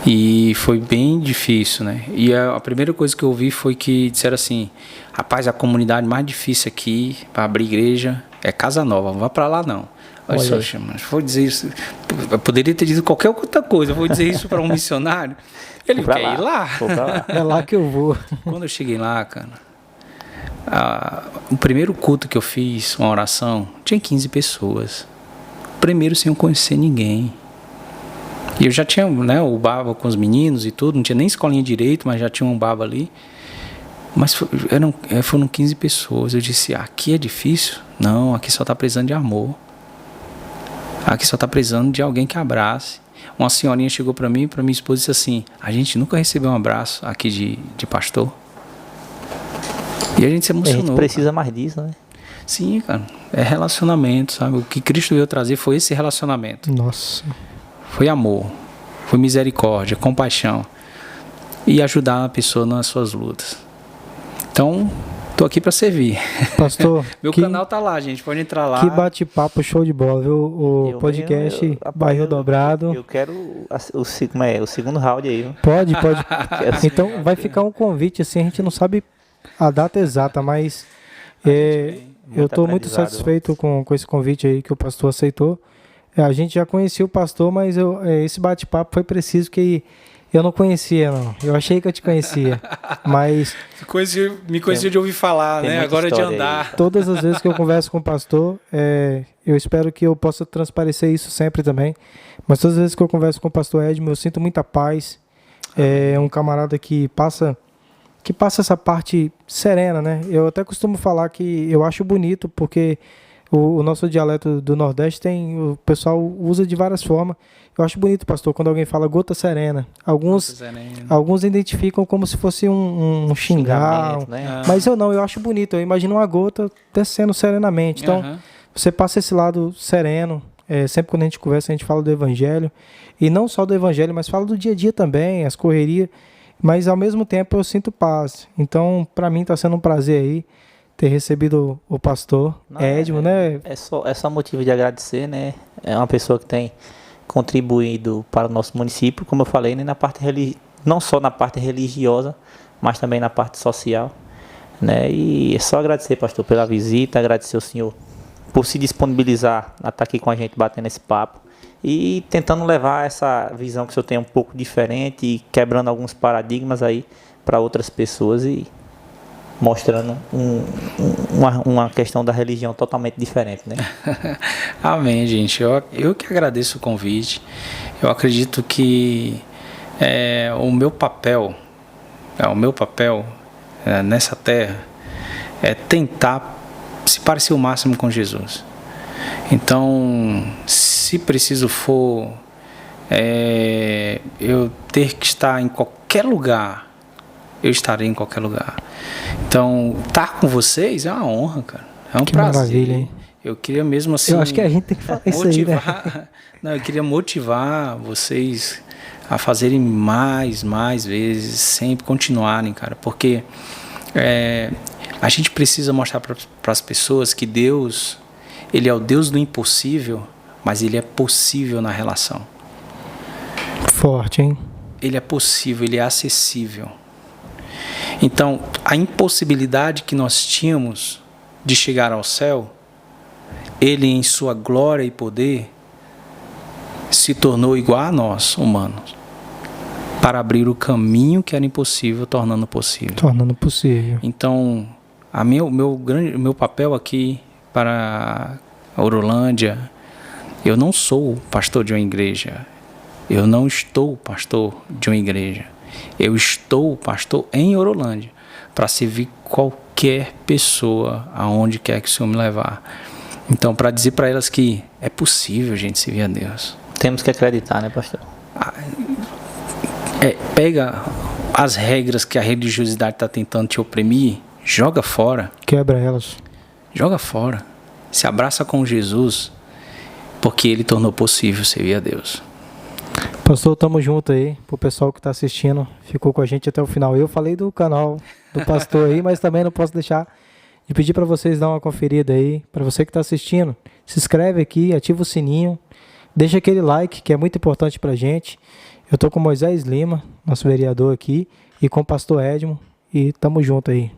[SPEAKER 3] E foi bem difícil, né? E a primeira coisa que eu ouvi foi que disseram assim, rapaz, a comunidade mais difícil aqui para abrir igreja é Casa Nova, não vá para lá não. Olha só, mas vou dizer isso, eu poderia ter dito qualquer outra coisa, eu vou dizer isso para um missionário, ele quer ir lá.
[SPEAKER 1] É lá que eu vou.
[SPEAKER 3] Quando eu cheguei lá, cara, o primeiro culto que eu fiz, uma oração, tinha 15 pessoas. Primeiro sem eu conhecer ninguém. E eu já tinha, né, o baba com os meninos e tudo, não tinha nem escolinha direito, mas já tinha um baba ali. Mas foram 15 pessoas. Eu disse, aqui é difícil? Não, aqui só está precisando de amor. Aqui só está precisando de alguém que abrace. Uma senhorinha chegou para mim, para minha esposa, e disse assim, a gente nunca recebeu um abraço aqui de pastor. E a gente se emocionou.
[SPEAKER 2] A gente precisa mais disso, né?
[SPEAKER 3] Sim, cara. É relacionamento, sabe? O que Cristo veio trazer foi esse relacionamento.
[SPEAKER 1] Nossa.
[SPEAKER 3] Foi amor, foi misericórdia, compaixão e ajudar a pessoa nas suas lutas. Então, tô aqui para servir.
[SPEAKER 1] Pastor,
[SPEAKER 3] meu canal tá lá, gente, pode entrar lá.
[SPEAKER 1] Que bate-papo show de bola, viu? O podcast Barril Dobrado.
[SPEAKER 2] Eu quero o segundo round aí. Viu?
[SPEAKER 1] Pode. Então, vai ficar um convite, assim, a gente não sabe a data exata, mas eu tô muito satisfeito com esse convite aí que o pastor aceitou. A gente já conhecia o pastor, mas esse bate-papo foi preciso que eu não conhecia, não. Eu achei que eu te conhecia, mas...
[SPEAKER 3] Me conhecia de ouvir falar, né? Agora de andar.
[SPEAKER 1] Aí. Todas as vezes que eu converso com o pastor, eu espero que eu possa transparecer isso sempre também, mas todas as vezes que eu converso com o pastor Edmo, eu sinto muita paz. É um camarada que passa essa parte serena, né? Eu até costumo falar que eu acho bonito, porque... O nosso dialeto do Nordeste o pessoal usa de várias formas. Eu acho bonito, pastor, quando alguém fala gota serena. Alguns identificam como se fosse um xingar. Né? Mas eu acho bonito. Eu imagino uma gota descendo serenamente. Então, você passa esse lado sereno. Sempre quando a gente conversa, a gente fala do Evangelho. E não só do Evangelho, mas fala do dia a dia também, as correrias. Mas, ao mesmo tempo, eu sinto paz. Então, para mim, está sendo um prazer aí ter recebido o pastor Edmo, né?
[SPEAKER 2] É só motivo de agradecer, né? É uma pessoa que tem contribuído para o nosso município, como eu falei, né? Não só na parte religiosa, mas também na parte social, né? E é só agradecer, pastor, pela visita, agradecer ao senhor por se disponibilizar a estar aqui com a gente batendo esse papo. e tentando levar essa visão que o senhor tem um pouco diferente e quebrando alguns paradigmas aí para outras pessoas e mostrando uma questão da religião totalmente diferente, né?
[SPEAKER 3] Amém, gente. Eu que agradeço o convite. Eu acredito que o meu papel nessa terra é tentar se parecer o máximo com Jesus. Então, se preciso for eu ter que estar em qualquer lugar, eu estarei em qualquer lugar. Então, estar com vocês é uma honra, cara. É um prazer.
[SPEAKER 1] Maravilha, hein?
[SPEAKER 3] Eu queria mesmo assim...
[SPEAKER 1] Eu acho que a gente tem que falar isso aí, né?
[SPEAKER 3] Não, eu queria motivar vocês a fazerem mais vezes, sempre continuarem, cara. Porque a gente precisa mostrar para as pessoas que Deus, Ele é o Deus do impossível, mas Ele é possível na relação.
[SPEAKER 1] Forte, hein?
[SPEAKER 3] Ele é possível, Ele é acessível. Então, a impossibilidade que nós tínhamos de chegar ao céu, Ele, em sua glória e poder, se tornou igual a nós, humanos, para abrir o caminho que era impossível, tornando possível.
[SPEAKER 1] Tornando possível.
[SPEAKER 3] Então, o meu papel aqui para a Orolândia, eu não sou pastor de uma igreja, eu não estou pastor de uma igreja, eu estou pastor em Orolândia, para servir qualquer pessoa, aonde quer que o Senhor me levar. Então, para dizer para elas que é possível, gente, servir a Deus.
[SPEAKER 2] Temos que acreditar, né, pastor?
[SPEAKER 3] Pega as regras que a religiosidade está tentando te oprimir, joga fora.
[SPEAKER 1] Quebra elas.
[SPEAKER 3] Joga fora. Se abraça com Jesus, porque Ele tornou possível servir a Deus.
[SPEAKER 1] Pastor, tamo junto aí. Pro pessoal que tá assistindo, ficou com a gente até o final. Eu falei do canal do pastor aí, mas também não posso deixar de pedir para vocês dar uma conferida aí. Para você que tá assistindo, se inscreve aqui, ativa o sininho, deixa aquele like que é muito importante pra gente. Eu tô com Moisés Lima, nosso vereador aqui, e com o pastor Edmo, e tamo junto aí.